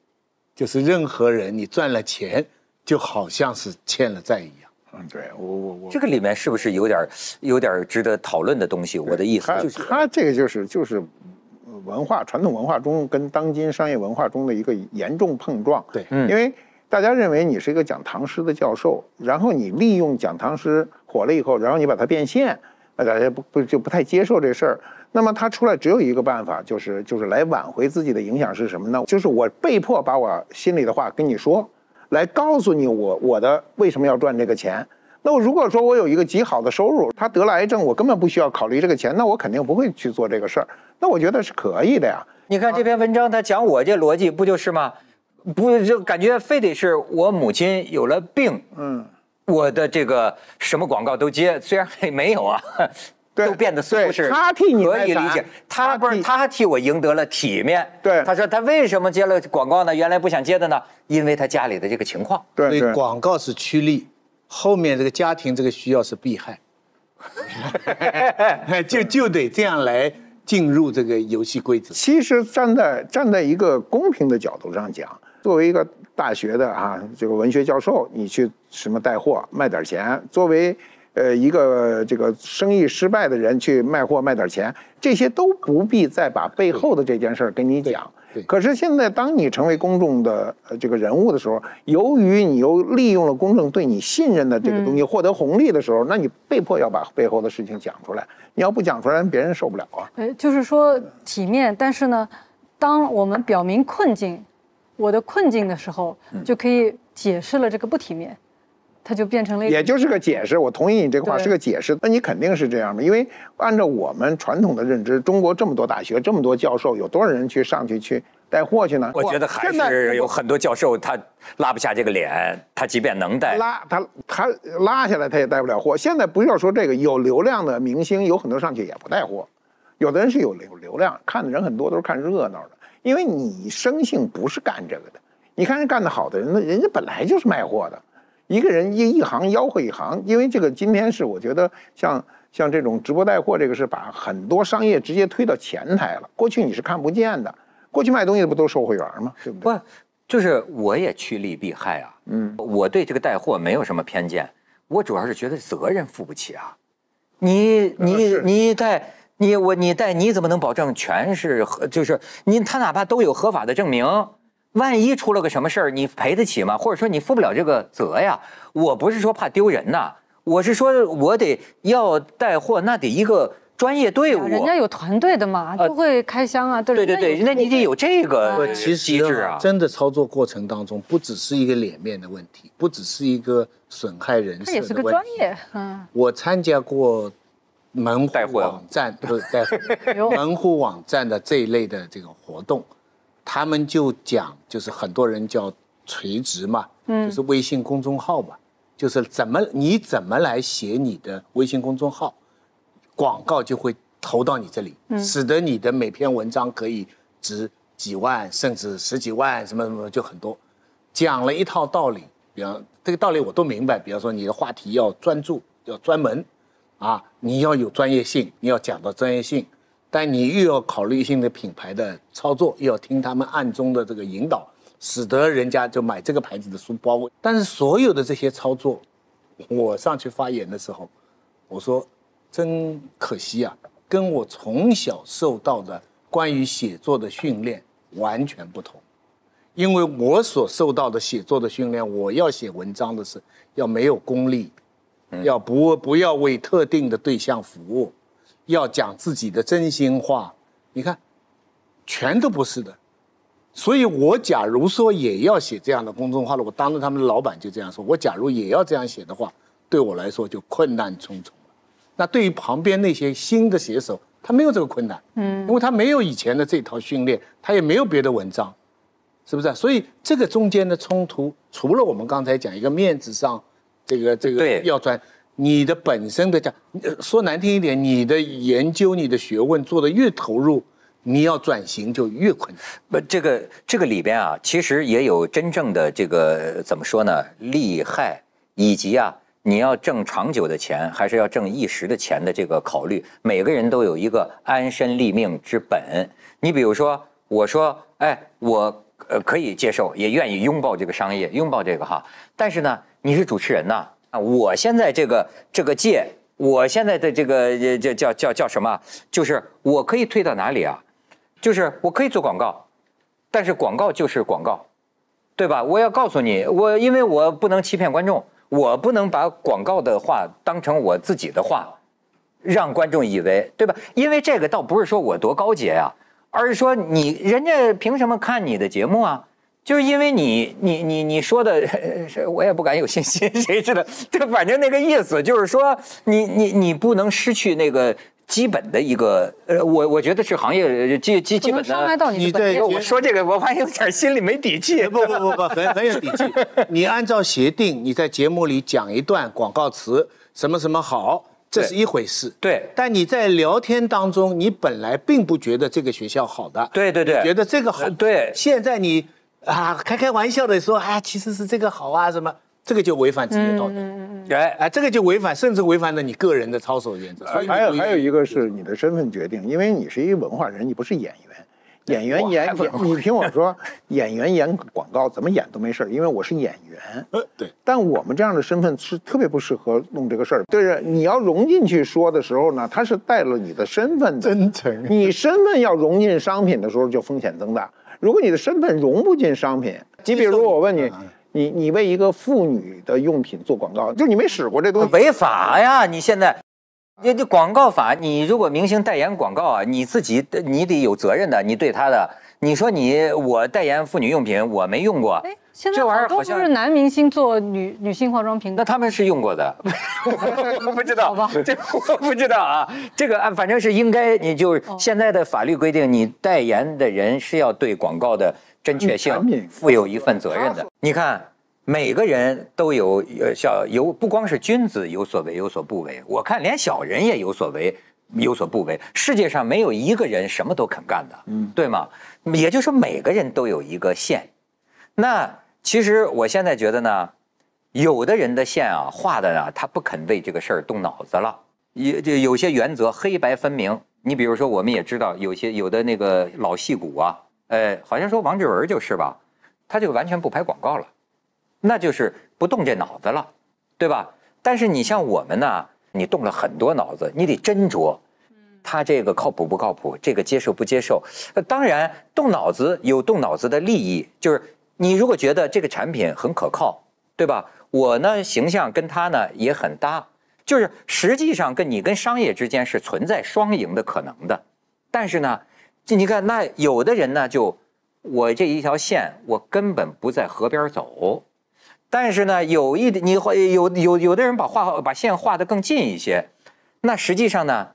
[SPEAKER 2] 就是任何人你赚了钱，就好像是欠了债一样。
[SPEAKER 6] 对我
[SPEAKER 1] 这个里面是不是有点值得讨论的东西？我的意思就是，
[SPEAKER 6] 他这个就是传统文化中跟当今商业文化中的一个严重碰撞。
[SPEAKER 2] 对，
[SPEAKER 6] 因为大家认为你是一个讲唐诗的教授，然后你利用讲唐诗火了以后，然后你把它变现，大家不太接受这事儿。那么他出来只有一个办法，就是来挽回自己的影响是什么呢？就是我被迫把我心里的话跟你说，来告诉你我的为什么要赚这个钱。那我如果说我有一个极好的收入，他得了癌症，我根本不需要考虑这个钱，那我肯定不会去做这个事儿。那我觉得是可以的呀。
[SPEAKER 1] 你看这篇文章，他讲我这逻辑不就是吗？不就感觉非得是我母亲有了病，我的这个什么广告都接，虽然没有啊，都变得似乎是
[SPEAKER 6] 他替你
[SPEAKER 1] 可以理解。他替我赢得了体面。
[SPEAKER 6] 对，
[SPEAKER 1] 他说他为什么接了广告呢？原来不想接的呢，因为他家里的这个情况。
[SPEAKER 6] 对，
[SPEAKER 2] 所以广告是趋利，后面这个家庭这个需要是避害，就得这样来进入这个游戏规则。
[SPEAKER 6] 其实站在一个公平的角度上讲，作为一个大学的这个文学教授，你去什么带货卖点钱，作为一个这个生意失败的人去卖货卖点钱，这些都不必再把背后的这件事儿跟你讲。可是现在当你成为公众的这个人物的时候，由于你又利用了公众对你信任的这个东西获得红利的时候，那你被迫要把背后的事情讲出来。你要不讲出来，别人受不了啊。
[SPEAKER 5] 就是说体面，但是呢，当我们表明困境，我的困境的时候，就可以解释了这个不体面。它就变成了，
[SPEAKER 6] 也就是个解释。我同意你这个话是个解释。那你肯定是这样的，因为按照我们传统的认知，中国这么多大学，这么多教授，有多少人上去带货去呢？
[SPEAKER 1] 我觉得还是有很多教授他拉不下这个脸，他即便能带，
[SPEAKER 6] 他拉下来他也带不了货。现在不要说这个，有流量的明星有很多上去也不带货，有的人是有流量，看的人很多都是看热闹的，因为你生性不是干这个的。你看人干得好的人，人家本来就是卖货的。一个人一行吆喝一行，因为这个今天是我觉得像这种直播带货，这个是把很多商业直接推到前台了。过去你是看不见的，过去卖东西不都是售货员吗？对不对？
[SPEAKER 1] 不，就是我也趋利避害啊。我对这个带货没有什么偏见，我主要是觉得责任负不起啊。你带你怎么能保证全是就是他哪怕都有合法的证明。万一出了个什么事儿，你赔得起吗？或者说你负不了这个责呀？我不是说怕丢人呐，我是说我要带货，那得一个专业队伍，
[SPEAKER 5] 人家有团队的嘛，都会开箱啊。
[SPEAKER 1] 对，那你得有这个机制啊。
[SPEAKER 2] 真的操作过程当中，不只是一个脸面的问题，不只是一个损害人设的问题，
[SPEAKER 5] 它也是个专业。
[SPEAKER 2] 我参加过门户网站，不是带货，门户网站的这一类的这个活动。他们就讲，就是很多人叫垂直嘛，就是微信公众号嘛，就是你怎么来写你的微信公众号，广告就会投到你这里，使得你的每篇文章可以值几万甚至十几万，什么就很多。讲了一套道理，比方这个道理我都明白，比方说你的话题要专注，要专门，你要有专业性，你要讲到专业性。但你又要考虑性的品牌的操作，又要听他们暗中的这个引导，使得人家就买这个牌子的书包。但是所有的这些操作，我上去发言的时候，我说真可惜啊，跟我从小受到的关于写作的训练完全不同。因为我所受到的写作的训练，我要写文章的是要没有功利，要不要为特定的对象服务。要讲自己的真心话，你看，全都不是的。所以我假如说也要写这样的公众号了，我当着他们的老板就这样说，我假如也要这样写的话，对我来说就困难重重了。那对于旁边那些新的写手，他没有这个困难，因为他没有以前的这套训练，他也没有别的文章，是不是？所以这个中间的冲突，除了我们刚才讲一个面子上，这个要专，你的本身的讲，说难听一点，你的研究、你的学问做得越投入，你要转型就越困难。
[SPEAKER 1] 不，这个里边啊，其实也有真正的这个怎么说呢，利害，以及啊，你要挣长久的钱，还是要挣一时的钱的这个考虑。每个人都有一个安身立命之本。你比如说，我说，哎，我可以接受，也愿意拥抱这个商业，拥抱这个哈。但是呢，你是主持人呐，啊，我现在这个界，我现在的这个叫什么？就是我可以推到哪里啊？就是我可以做广告，但是广告就是广告，对吧？我要告诉你，因为我不能欺骗观众，我不能把广告的话当成我自己的话，让观众以为，对吧？因为这个倒不是说我多高洁啊，而是说人家凭什么看你的节目啊？就是因为你说的，我也不敢有信心，谁知道？对，反正那个意思就是说，你不能失去那个基本的一个，我觉得是行业基本的。
[SPEAKER 5] 伤害到你的本业。
[SPEAKER 1] 我说这个，我发现有点心里没底气。
[SPEAKER 2] 不，很有底气。你按照协定，你在节目里讲一段广告词，什么什么好，这是一回事。
[SPEAKER 1] 对。
[SPEAKER 2] 但你在聊天当中，你本来并不觉得这个学校好的。
[SPEAKER 1] 对，
[SPEAKER 2] 觉得这个好。
[SPEAKER 1] 对。
[SPEAKER 2] 现在你开玩笑的说，其实是这个好啊，什么，这个就违反职业道德。这个就违反，甚至违反了你个人的操守原则。
[SPEAKER 6] 还有一个是你的身份决定，因为你是一个文化人，你不是演员。你听我说，演员演广告怎么演都没事，因为我是演员。
[SPEAKER 2] 对。
[SPEAKER 6] 但我们这样的身份是特别不适合弄这个事儿。对着你要融进去说的时候呢，它是带了你的身份的
[SPEAKER 2] 真诚。
[SPEAKER 6] 你身份要融进商品的时候，就风险增大。如果你的身份融不进商品，你比如说我问你，你为一个妇女的用品做广告，就你没使过这东西，
[SPEAKER 1] 违法呀！你现在，这广告法，你如果明星代言广告啊，你自己你得有责任的，你对他的，你说我代言妇女用品，我没用过，
[SPEAKER 5] 现在好多不是男明星做女性化妆品，
[SPEAKER 1] 那他们是用过的，我不知道，好吧，这我不知道啊。这个反正是应该，你就现在的法律规定，你代言的人是要对广告的正确性负有一份责任的。你看，每个人都有不光是君子有所为有所不为，我看连小人也有所为有所不为。世界上没有一个人什么都肯干的，对吗？也就是说，每个人都有一个线。那其实我现在觉得呢，有的人的线啊画的呢，他不肯为这个事儿动脑子了，有些原则黑白分明。你比如说，我们也知道有的那个老戏骨啊，好像说王志文就是吧，他就完全不拍广告了，那就是不动这脑子了，对吧？但是你像我们呢，你动了很多脑子，你得斟酌，他这个靠谱不靠谱，这个接受不接受。当然，动脑子有动脑子的利益，就是你如果觉得这个产品很可靠，对吧？我呢形象跟他呢也很搭，就是实际上跟商业之间是存在双赢的可能的。但是呢，你看那有的人呢，就我这一条线，我根本不在河边走。但是呢，有的人把线画得更近一些，那实际上呢，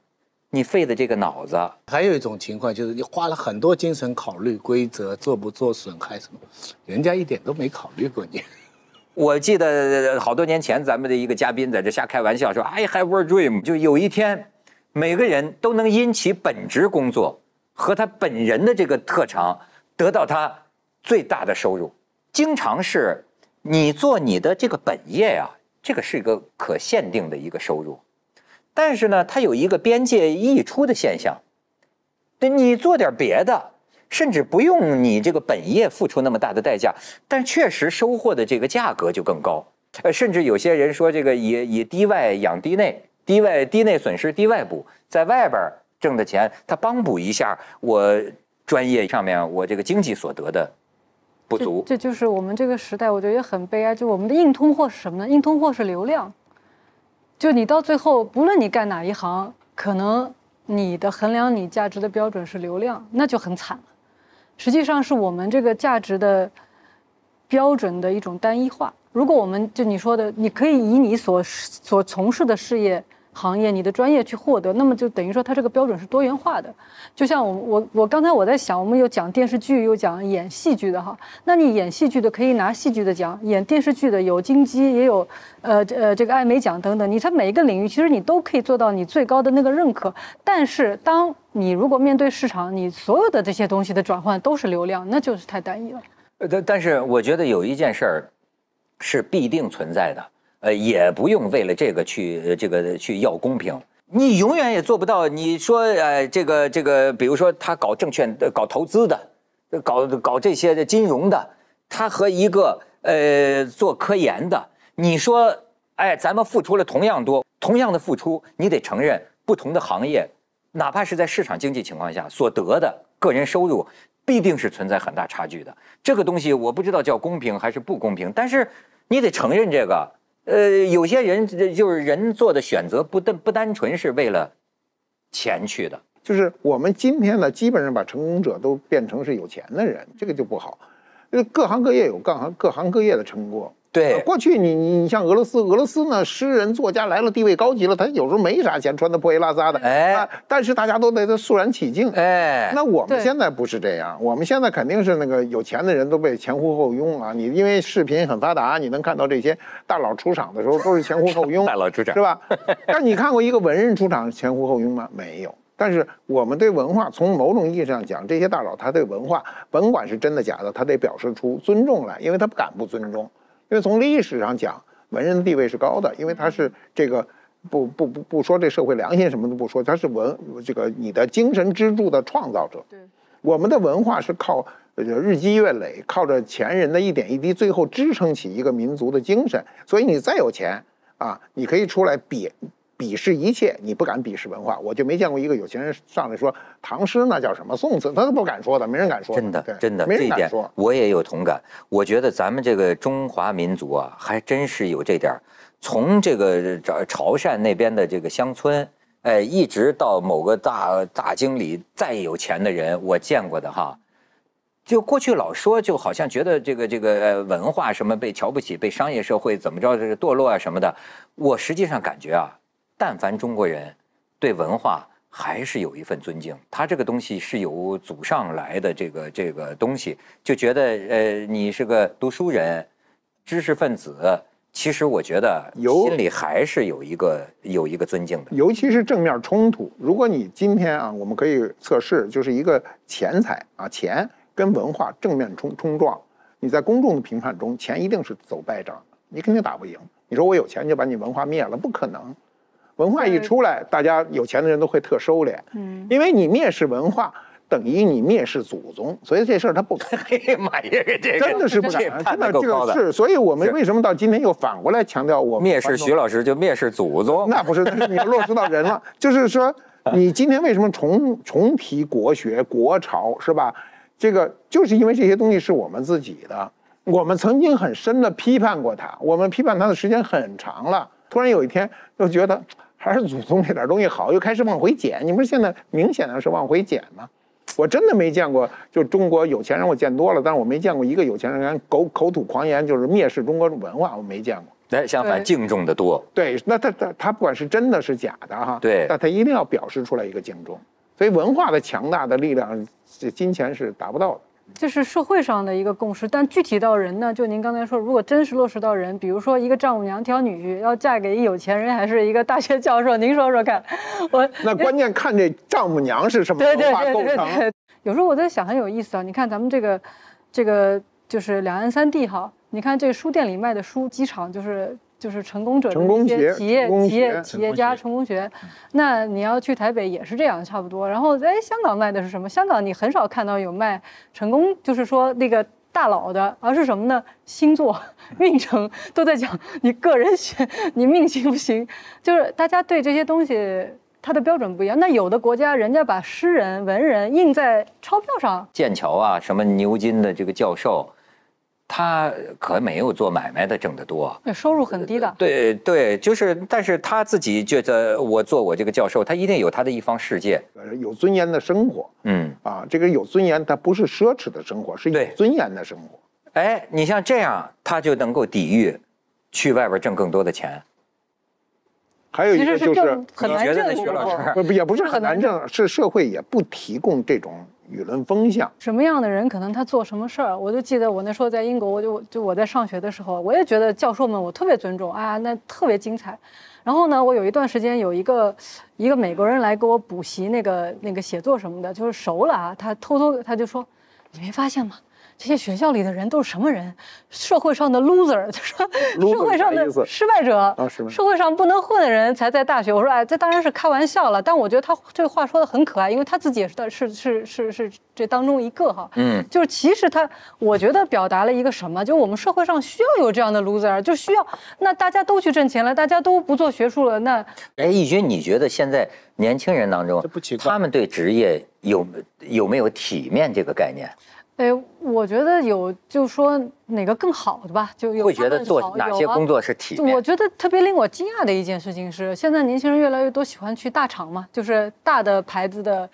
[SPEAKER 1] 你费的这个脑子。
[SPEAKER 2] 还有一种情况就是你花了很多精神考虑规则做不做损害什么，人家一点都没考虑过你。
[SPEAKER 1] 我记得好多年前咱们的一个嘉宾在这瞎开玩笑说 I have a dream， 就有一天每个人都能因其本职工作和他本人的这个特长得到他最大的收入。经常是你做你的这个本业呀，这个是一个可限定的一个收入，但是呢，它有一个边界溢出的现象。对，你做点别的，甚至不用你这个本业付出那么大的代价，但确实收获的这个价格就更高。甚至有些人说这个以低外养低内，低内损失低外补，在外边挣的钱，他帮补一下我专业上面我这个经济所得的不足。
[SPEAKER 5] 这就是我们这个时代，我觉得也很悲哀。就我们的硬通货是什么呢？硬通货是流量。就你到最后，不论你干哪一行，可能你的衡量你价值的标准是流量，那就很惨了。实际上是我们这个价值的标准的一种单一化。如果我们就你说的，你可以以你所从事的事业行业，你的专业去获得，那么就等于说它这个标准是多元化的。就像我刚才我在想，我们有讲电视剧，有讲演戏剧的哈，那你演戏剧的可以拿戏剧的奖，演电视剧的有金鸡，也有这个艾美奖等等，你在每一个领域其实你都可以做到你最高的那个认可。但是当你如果面对市场，你所有的这些东西的转换都是流量，那就是太单一了。
[SPEAKER 1] 但是我觉得有一件事儿是必定存在的，也不用为了这个去要公平，你永远也做不到。你说这个，比如说他搞证券的、搞投资的、搞这些的金融的，他和一个做科研的，你说咱们付出了同样多，同样的付出，你得承认不同的行业，哪怕是在市场经济情况下所得的个人收入，必定是存在很大差距的。这个东西我不知道叫公平还是不公平，但是你得承认这个。有些人就是人做的选择不单纯是为了钱去的，
[SPEAKER 6] 就是我们今天呢，基本上把成功者都变成是有钱的人，这个就不好。因为各行各业有各行各业的成果。
[SPEAKER 1] 对，
[SPEAKER 6] 过去你像俄罗斯呢，诗人作家来了，地位高级了，他有时候没啥钱，穿的破衣拉撒的，但是大家都对他肃然起敬。那我们现在不是这样，我们现在肯定是那个有钱的人都被前呼后拥啊。你因为视频很发达，你能看到这些大佬出场的时候都是前呼后拥，
[SPEAKER 1] 大佬出场
[SPEAKER 6] 是吧？但你看过一个文人出场前呼后拥吗？没有。但是我们对文化，从某种意义上讲，这些大佬他对文化，甭管是真的假的，他得表示出尊重来，因为他不敢不尊重。因为从历史上讲，文人的地位是高的，因为他是这个不说这社会良心什么都不说，他是这个你的精神支柱的创造者。
[SPEAKER 5] 对，
[SPEAKER 6] 我们的文化是靠日积月累，靠着前人的一点一滴，最后支撑起一个民族的精神。所以你再有钱啊，你可以出来鄙视一切，你不敢鄙视文化。我就没见过一个有钱人上来说唐诗那叫什么宋词，他都不敢说的，没人敢说。
[SPEAKER 1] 真的，
[SPEAKER 6] 没人
[SPEAKER 1] 这一点我也有同感。我觉得咱们这个中华民族啊，还真是有这点。从这个潮汕那边的这个乡村，一直到某个大经理再有钱的人，我见过的哈。就过去老说，就好像觉得这个文化什么被瞧不起，被商业社会怎么着这个堕落啊什么的。我实际上感觉啊，但凡中国人对文化还是有一份尊敬，他这个东西是由祖上来的这个东西，就觉得你是个读书人、知识分子，其实我觉得心里还是有一个尊敬的。
[SPEAKER 6] 尤其是正面冲突，如果你今天啊，我们可以测试，就是一个钱财啊，钱跟文化正面冲撞，你在公众的评判中，钱一定是走败仗的，你肯定打不赢。你说我有钱就把你文化灭了，不可能。文化一出来，大家有钱的人都会特收敛，因为你蔑视文化，等于你蔑视祖宗，所以这事儿他不敢。
[SPEAKER 1] 哎呀妈呀，这个
[SPEAKER 6] 真的是不敢，真的这个是，所以我们为什么到今天又反过来强调我们
[SPEAKER 1] 蔑视徐老师就蔑视祖宗？
[SPEAKER 6] 那不是，那是你要落实到人了。就是说，你今天为什么重提国学、国潮，是吧？这个就是因为这些东西是我们自己的，我们曾经很深的批判过它，我们批判它的时间很长了，突然有一天又觉得还是祖宗这点东西好，又开始往回捡。你不是现在明显的是往回捡吗？我真的没见过，就中国有钱人我见多了，但是我没见过一个有钱人口吐狂言，就是蔑视中国文化，我没见过。
[SPEAKER 1] 相反敬重的多。
[SPEAKER 6] 对，那他不管是真的是假的哈，
[SPEAKER 1] 对，
[SPEAKER 6] 但他一定要表示出来一个敬重。所以文化的强大的力量，金钱是达不到的。
[SPEAKER 5] 这是社会上的一个共识，但具体到人呢？就您刚才说，如果真实落实到人，比如说一个丈母娘挑女婿，要嫁给一有钱人还是一个大学教授，您说说看。
[SPEAKER 6] 那关键看这丈母娘是什么文化构成。
[SPEAKER 5] 有时候我在想，很有意思啊。你看咱们这个就是两岸三地哈，你看这个书店里卖的书，机场就是成功者的一些企业家成功学，那你要去台北也是这样差不多。然后香港卖的是什么？香港你很少看到有卖成功，就是说那个大佬的，而是什么呢？星座、运程都在讲你个人选，你命行不行？就是大家对这些东西它的标准不一样。那有的国家人家把诗人、文人印在钞票上，
[SPEAKER 1] 剑桥啊，什么牛津的这个教授。他可没有做买卖的挣得多，
[SPEAKER 5] 收入很低的。
[SPEAKER 1] 对对，就是，但是他自己觉得我做我这个教授，他一定有他的一方世界，
[SPEAKER 6] 有尊严的生活。这个有尊严，它不是奢侈的生活，是有尊严的生活。
[SPEAKER 1] 哎，你像这样，他就能够抵御去外边挣更多的钱。
[SPEAKER 6] 还有一个就是
[SPEAKER 5] 很难挣，
[SPEAKER 1] 徐老师
[SPEAKER 6] 也不是很难挣，是社会也不提供这种舆论风向。
[SPEAKER 5] 什么样的人可能他做什么事儿，我就记得我那时候在英国，我在上学的时候，我也觉得教授们我特别尊重啊，那特别精彩。然后呢，我有一段时间有一个美国人来给我补习那个写作什么的，就是熟了啊，他偷偷他就说，你没发现吗？这些学校里的人都是什么人？社会上的 loser， 就说社会上的失败者，社会上不能混的人才在大学。我说，哎，这当然是开玩笑了，但我觉得他这个话说的很可爱，因为他自己也是这当中一个哈。就是其实我觉得表达了一个什么，就我们社会上需要有这样的 loser， 就需要，那大家都去挣钱了，大家都不做学术了，那
[SPEAKER 1] 义军，你觉得现在年轻人当中，他们对职业有没有体面这个概念？
[SPEAKER 5] 我觉得有，就说哪个更好的吧，就有
[SPEAKER 1] 会觉得做哪些工作是体面。
[SPEAKER 5] 我觉得特别令我惊讶的一件事情是，现在年轻人越来越多喜欢去大厂嘛，就是大的牌子的，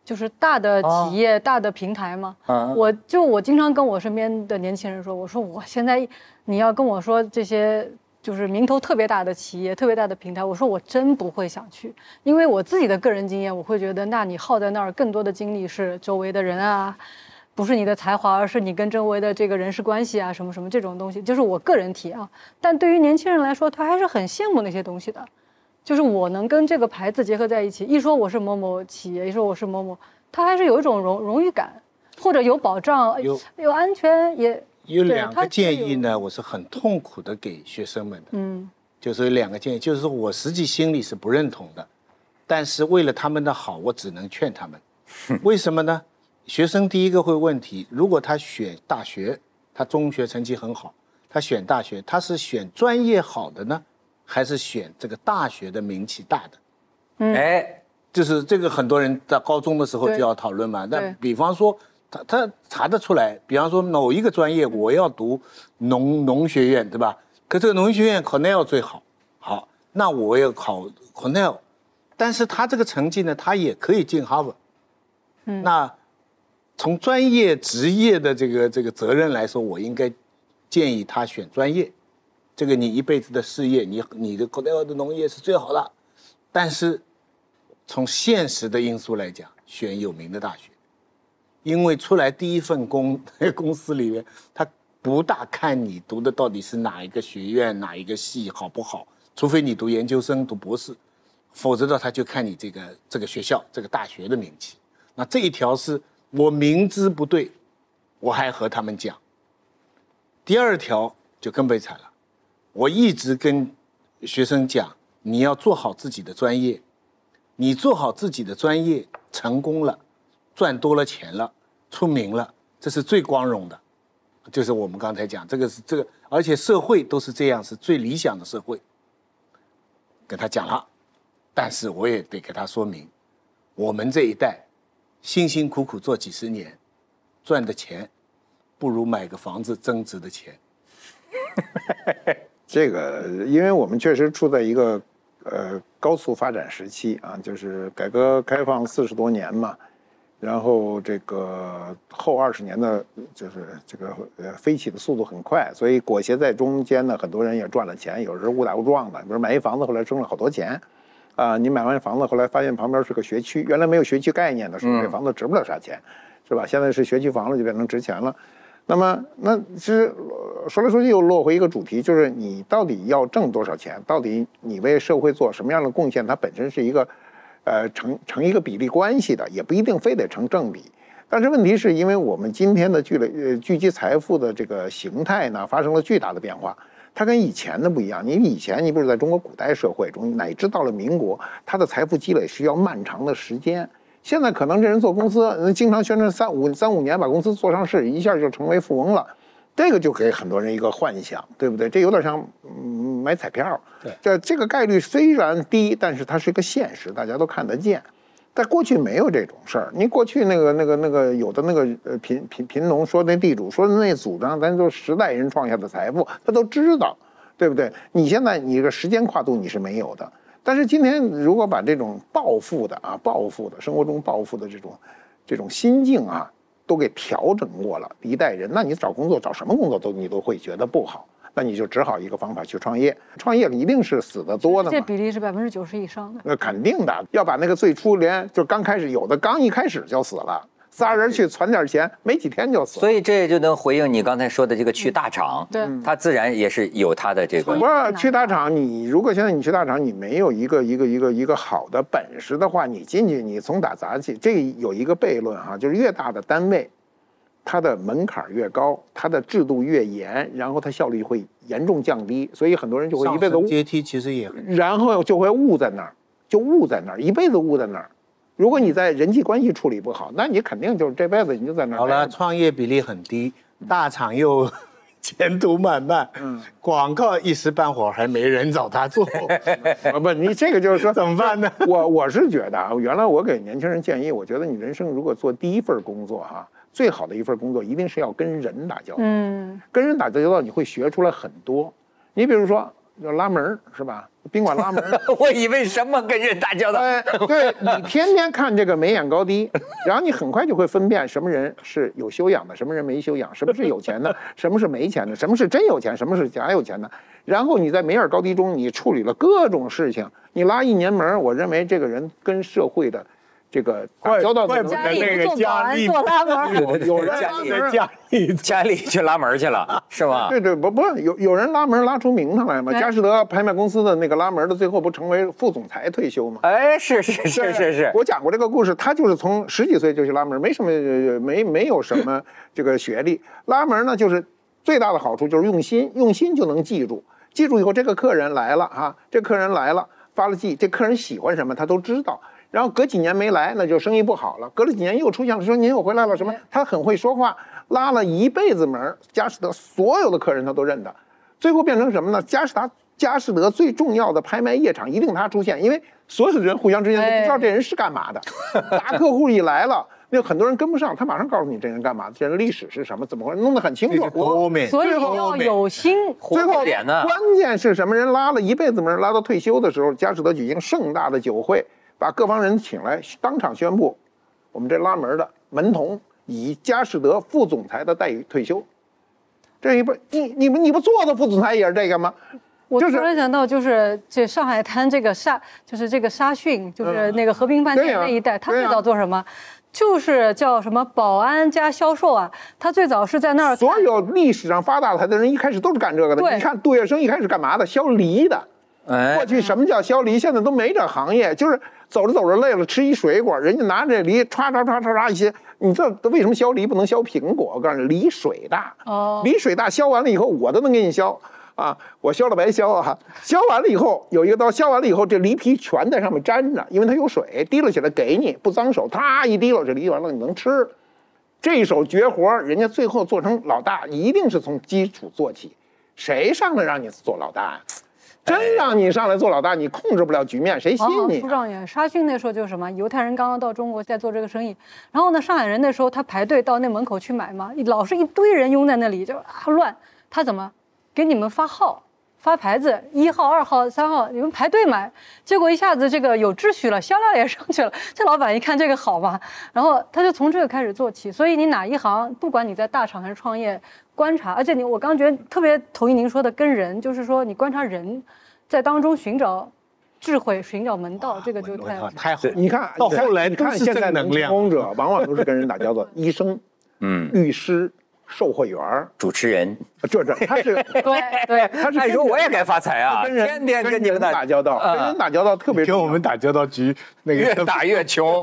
[SPEAKER 5] 就是大的企业、大的平台嘛。我经常跟我身边的年轻人说，我说我现在你要跟我说这些就是名头特别大的企业、特别大的平台，我说我真不会想去，因为我自己的个人经验，我会觉得，那你耗在那儿更多的精力是周围的人啊。不是你的才华，而是你跟周围的这个人事关系啊，什么什么这种东西，就是我个人提啊。但对于年轻人来说，他还是很羡慕那些东西的，就是我能跟这个牌子结合在一起，一说我是某某企业，一说我是某某，他还是有一种荣誉感，或者有保障，有安全，也
[SPEAKER 2] 有两个建议呢，我是很痛苦的给学生们的，就是有两个建议，就是说我实际心里是不认同的，但是为了他们的好，我只能劝他们，为什么呢？学生第一个会问题，如果他选大学，他中学成绩很好，他选大学，他是选专业好的呢，还是选这个大学的名气大的？就是这个很多人在高中的时候就要讨论嘛。那比方说他查得出来，比方说某一个专业我要读农学院，对吧？可这个农学院 Cornell 最好，好，那我要考 Cornell， 但是他这个成绩呢，他也可以进 Harvard。那从专业职业的这个责任来说，我应该建议他选专业。这个你一辈子的事业，你的 Cornell 的农业是最好的，但是从现实的因素来讲，选有名的大学，因为出来第一份公司里面，他不大看你读的到底是哪一个学院、哪一个系好不好，除非你读研究生、读博士，否则的他就看你这个学校、这个大学的名气。那这一条是我明知不对，我还和他们讲。第二条就更悲惨了，我一直跟学生讲，你要做好自己的专业，你做好自己的专业，成功了，赚多了钱了，出名了，这是最光荣的。就是我们刚才讲，这个，而且社会都是这样，是最理想的社会。跟他讲了，但是我也得给他说明，我们这一代辛辛苦苦做几十年，赚的钱不如买个房子增值的钱。
[SPEAKER 6] 这个，因为我们确实处在一个高速发展时期啊，就是改革开放40多年嘛，然后这个后20年的，就是这个飞起的速度很快，所以裹挟在中间呢，很多人也赚了钱，有时候误打误撞的，比如买一房子后来挣了好多钱。你买完房子后来发现旁边是个学区，原来没有学区概念的时候，这房子值不了啥钱，是吧？现在是学区房了，就变成值钱了。那其实说来说去又落回一个主题，就是你到底要挣多少钱，到底你为社会做什么样的贡献，它本身是一个成一个比例关系的，也不一定非得成正比。但是问题是因为我们今天的聚集财富的这个形态呢，发生了巨大的变化。它跟以前的不一样，你以前你比如在中国古代社会中，乃至到了民国，他的财富积累需要漫长的时间。现在可能这人做公司，经常宣传3、5年把公司做上市，一下就成为富翁了，这个就给很多人一个幻想，对不对？这有点像买彩票。这个概率虽然低，但是它是一个现实，大家都看得见。在过去没有这种事儿。你过去那个有的那个贫农说那地主说的那祖上，咱都10代人创下的财富，他都知道，对不对？你现在你这个时间跨度你是没有的。但是今天如果把这种暴富的生活中暴富的这种心境啊，都给调整过了，一代人，那你找工作找什么工作你都会觉得不好。那你就只好一个方法去创业，创业一定是死得多的嘛。
[SPEAKER 5] 这比例是90%以上的。
[SPEAKER 6] 那肯定的，要把那个最初就刚开始有的刚一开始就死了，仨人去攒点钱，没几天就死了。
[SPEAKER 1] 所以这就能回应你刚才说的这个去大厂，
[SPEAKER 5] 对，
[SPEAKER 1] 它自然也是有它的这个。
[SPEAKER 6] 不是去大厂，你如果现在你去大厂，你没有一个好的本事的话，你进去你从打杂起，这有一个悖论哈，就是越大的单位，它的门槛越高，它的制度越严，然后它效率会严重降低，所以很多人就会一辈子
[SPEAKER 2] 阶梯其实也很，
[SPEAKER 6] 然后就会误在那儿，一辈子误在那儿。如果你在人际关系处理不好，那你肯定就是这辈子你就在那儿。
[SPEAKER 2] 好了，创业比例很低，大厂又前途漫漫，广告一时半会儿还没人找他做，
[SPEAKER 6] 不，你这个就是说
[SPEAKER 2] 怎么办呢？
[SPEAKER 6] 我是觉得啊，原来我给年轻人建议，我觉得你人生如果做第一份工作哈，最好的一份工作一定是要跟人打交道。跟人打交道你会学出来很多。你比如说要拉门是吧？宾馆拉门，
[SPEAKER 1] 我以为什么跟人打交道？
[SPEAKER 6] 对，你天天看这个眉眼高低，然后你很快就会分辨什么人是有修养的，什么人没修养，什么是有钱的，什么是没钱的，什么是真有钱，什么是假有钱的。然后你在眉眼高低中，你处理了各种事情，你拉一年门，我认为这个人跟社会的这个打交道的能力，
[SPEAKER 2] 那个佳丽
[SPEAKER 5] 做拉门，
[SPEAKER 6] 有人
[SPEAKER 1] 家里去拉门去了，是吧？
[SPEAKER 6] 对，不有人拉门拉出名堂来吗？佳士得拍卖公司的那个拉门的，最后不成为副总裁退休吗？
[SPEAKER 1] 哎，是，
[SPEAKER 6] 我讲过这个故事，他就是从10几岁就去拉门，没有什么这个学历。拉门呢，就是最大的好处就是用心就能记住以后这个客人来了哈，这客人来了发了迹，这客人喜欢什么他都知道。然后隔几年没来，那就生意不好了。隔了几年又出现了，说您又回来了什么？他很会说话，拉了一辈子门，佳士得所有的客人他都认得。最后变成什么呢？佳士得最重要的拍卖业场一定他出现，因为所有的人互相之间都不知道这人是干嘛的。大客户一来了，那很多人跟不上，他马上告诉你这人干嘛，这人历史是什么，怎么回事，弄得很清楚。
[SPEAKER 5] 所以要有心。
[SPEAKER 6] 最后
[SPEAKER 1] 点呢，
[SPEAKER 6] 关键是什么？人拉了一辈子门，拉到退休的时候，佳士得举行盛大的酒会。把各方人请来，当场宣布，我们这拉门的门童以佳士得副总裁的待遇退休。这一不，你不做的副总裁也是这个吗？
[SPEAKER 5] 我突然想到，就是这上海滩这个就是这个沙逊，就是那个和平饭店那一带，他最早做什么？就是叫什么保安加销售啊。他最早是在那儿。
[SPEAKER 6] 所有历史上发大财的人一开始都是干这个的。你看杜月笙一开始干嘛的？销梨的。过去什么叫销梨？现在都没这行业，就是走着走着累了，吃一水果，人家拿着梨歘一些。你知道为什么削梨不能削苹果？我告诉你，梨水大。梨水大，削完了以后我都能给你削啊！我削了白削啊，削完了以后有一个刀，削完了以后这梨皮全在上面粘着，因为它有水，提溜起来给你，不脏手，它一提溜这梨完了你能吃。这手绝活，人家最后做成老大，一定是从基础做起。谁上来让你做老大呀？真让你上来做老大，你控制不了局面，谁信你？
[SPEAKER 5] 出状元沙逊那时候就是什么，犹太人刚刚到中国在做这个生意，然后呢，上海人那时候他排队到那门口去买嘛，老是一堆人拥在那里，就乱。他怎么给你们发号、发牌子，1号、2号、3号，你们排队买。结果一下子这个有秩序了，销量也上去了。这老板一看这个好嘛，然后他就从这个开始做起。所以你哪一行，不管你在大厂还是创业，观察，而且我刚觉得特别同意您说的跟人，就是说你观察人，在当中寻找智慧，寻找门道，这个就
[SPEAKER 2] 太好。
[SPEAKER 6] 你看
[SPEAKER 2] 到后来
[SPEAKER 6] 你看现在能成功者往往都是跟人打交道，医生、律师、售货员、
[SPEAKER 1] 主持人，
[SPEAKER 6] 这他是
[SPEAKER 5] 对，
[SPEAKER 6] 他是
[SPEAKER 1] 说我也该发财啊，
[SPEAKER 6] 跟人
[SPEAKER 1] 天天跟你们
[SPEAKER 6] 打交道，跟人打交道特别
[SPEAKER 2] 跟我们打交道局那个
[SPEAKER 1] 越打越穷，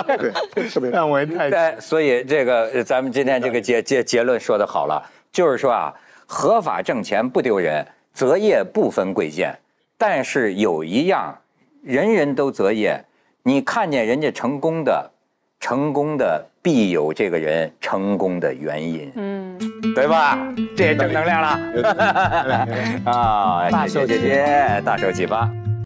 [SPEAKER 6] 对，特别
[SPEAKER 2] 范围太
[SPEAKER 1] 对，所以这个咱们今天这个结论说的好了，就是说啊，合法挣钱不丢人，择业不分贵贱，但是有一样，人人都择业，你看见人家成功的必有这个人成功的原因，对吧？这也正能量了啊！谢谢，大手启发。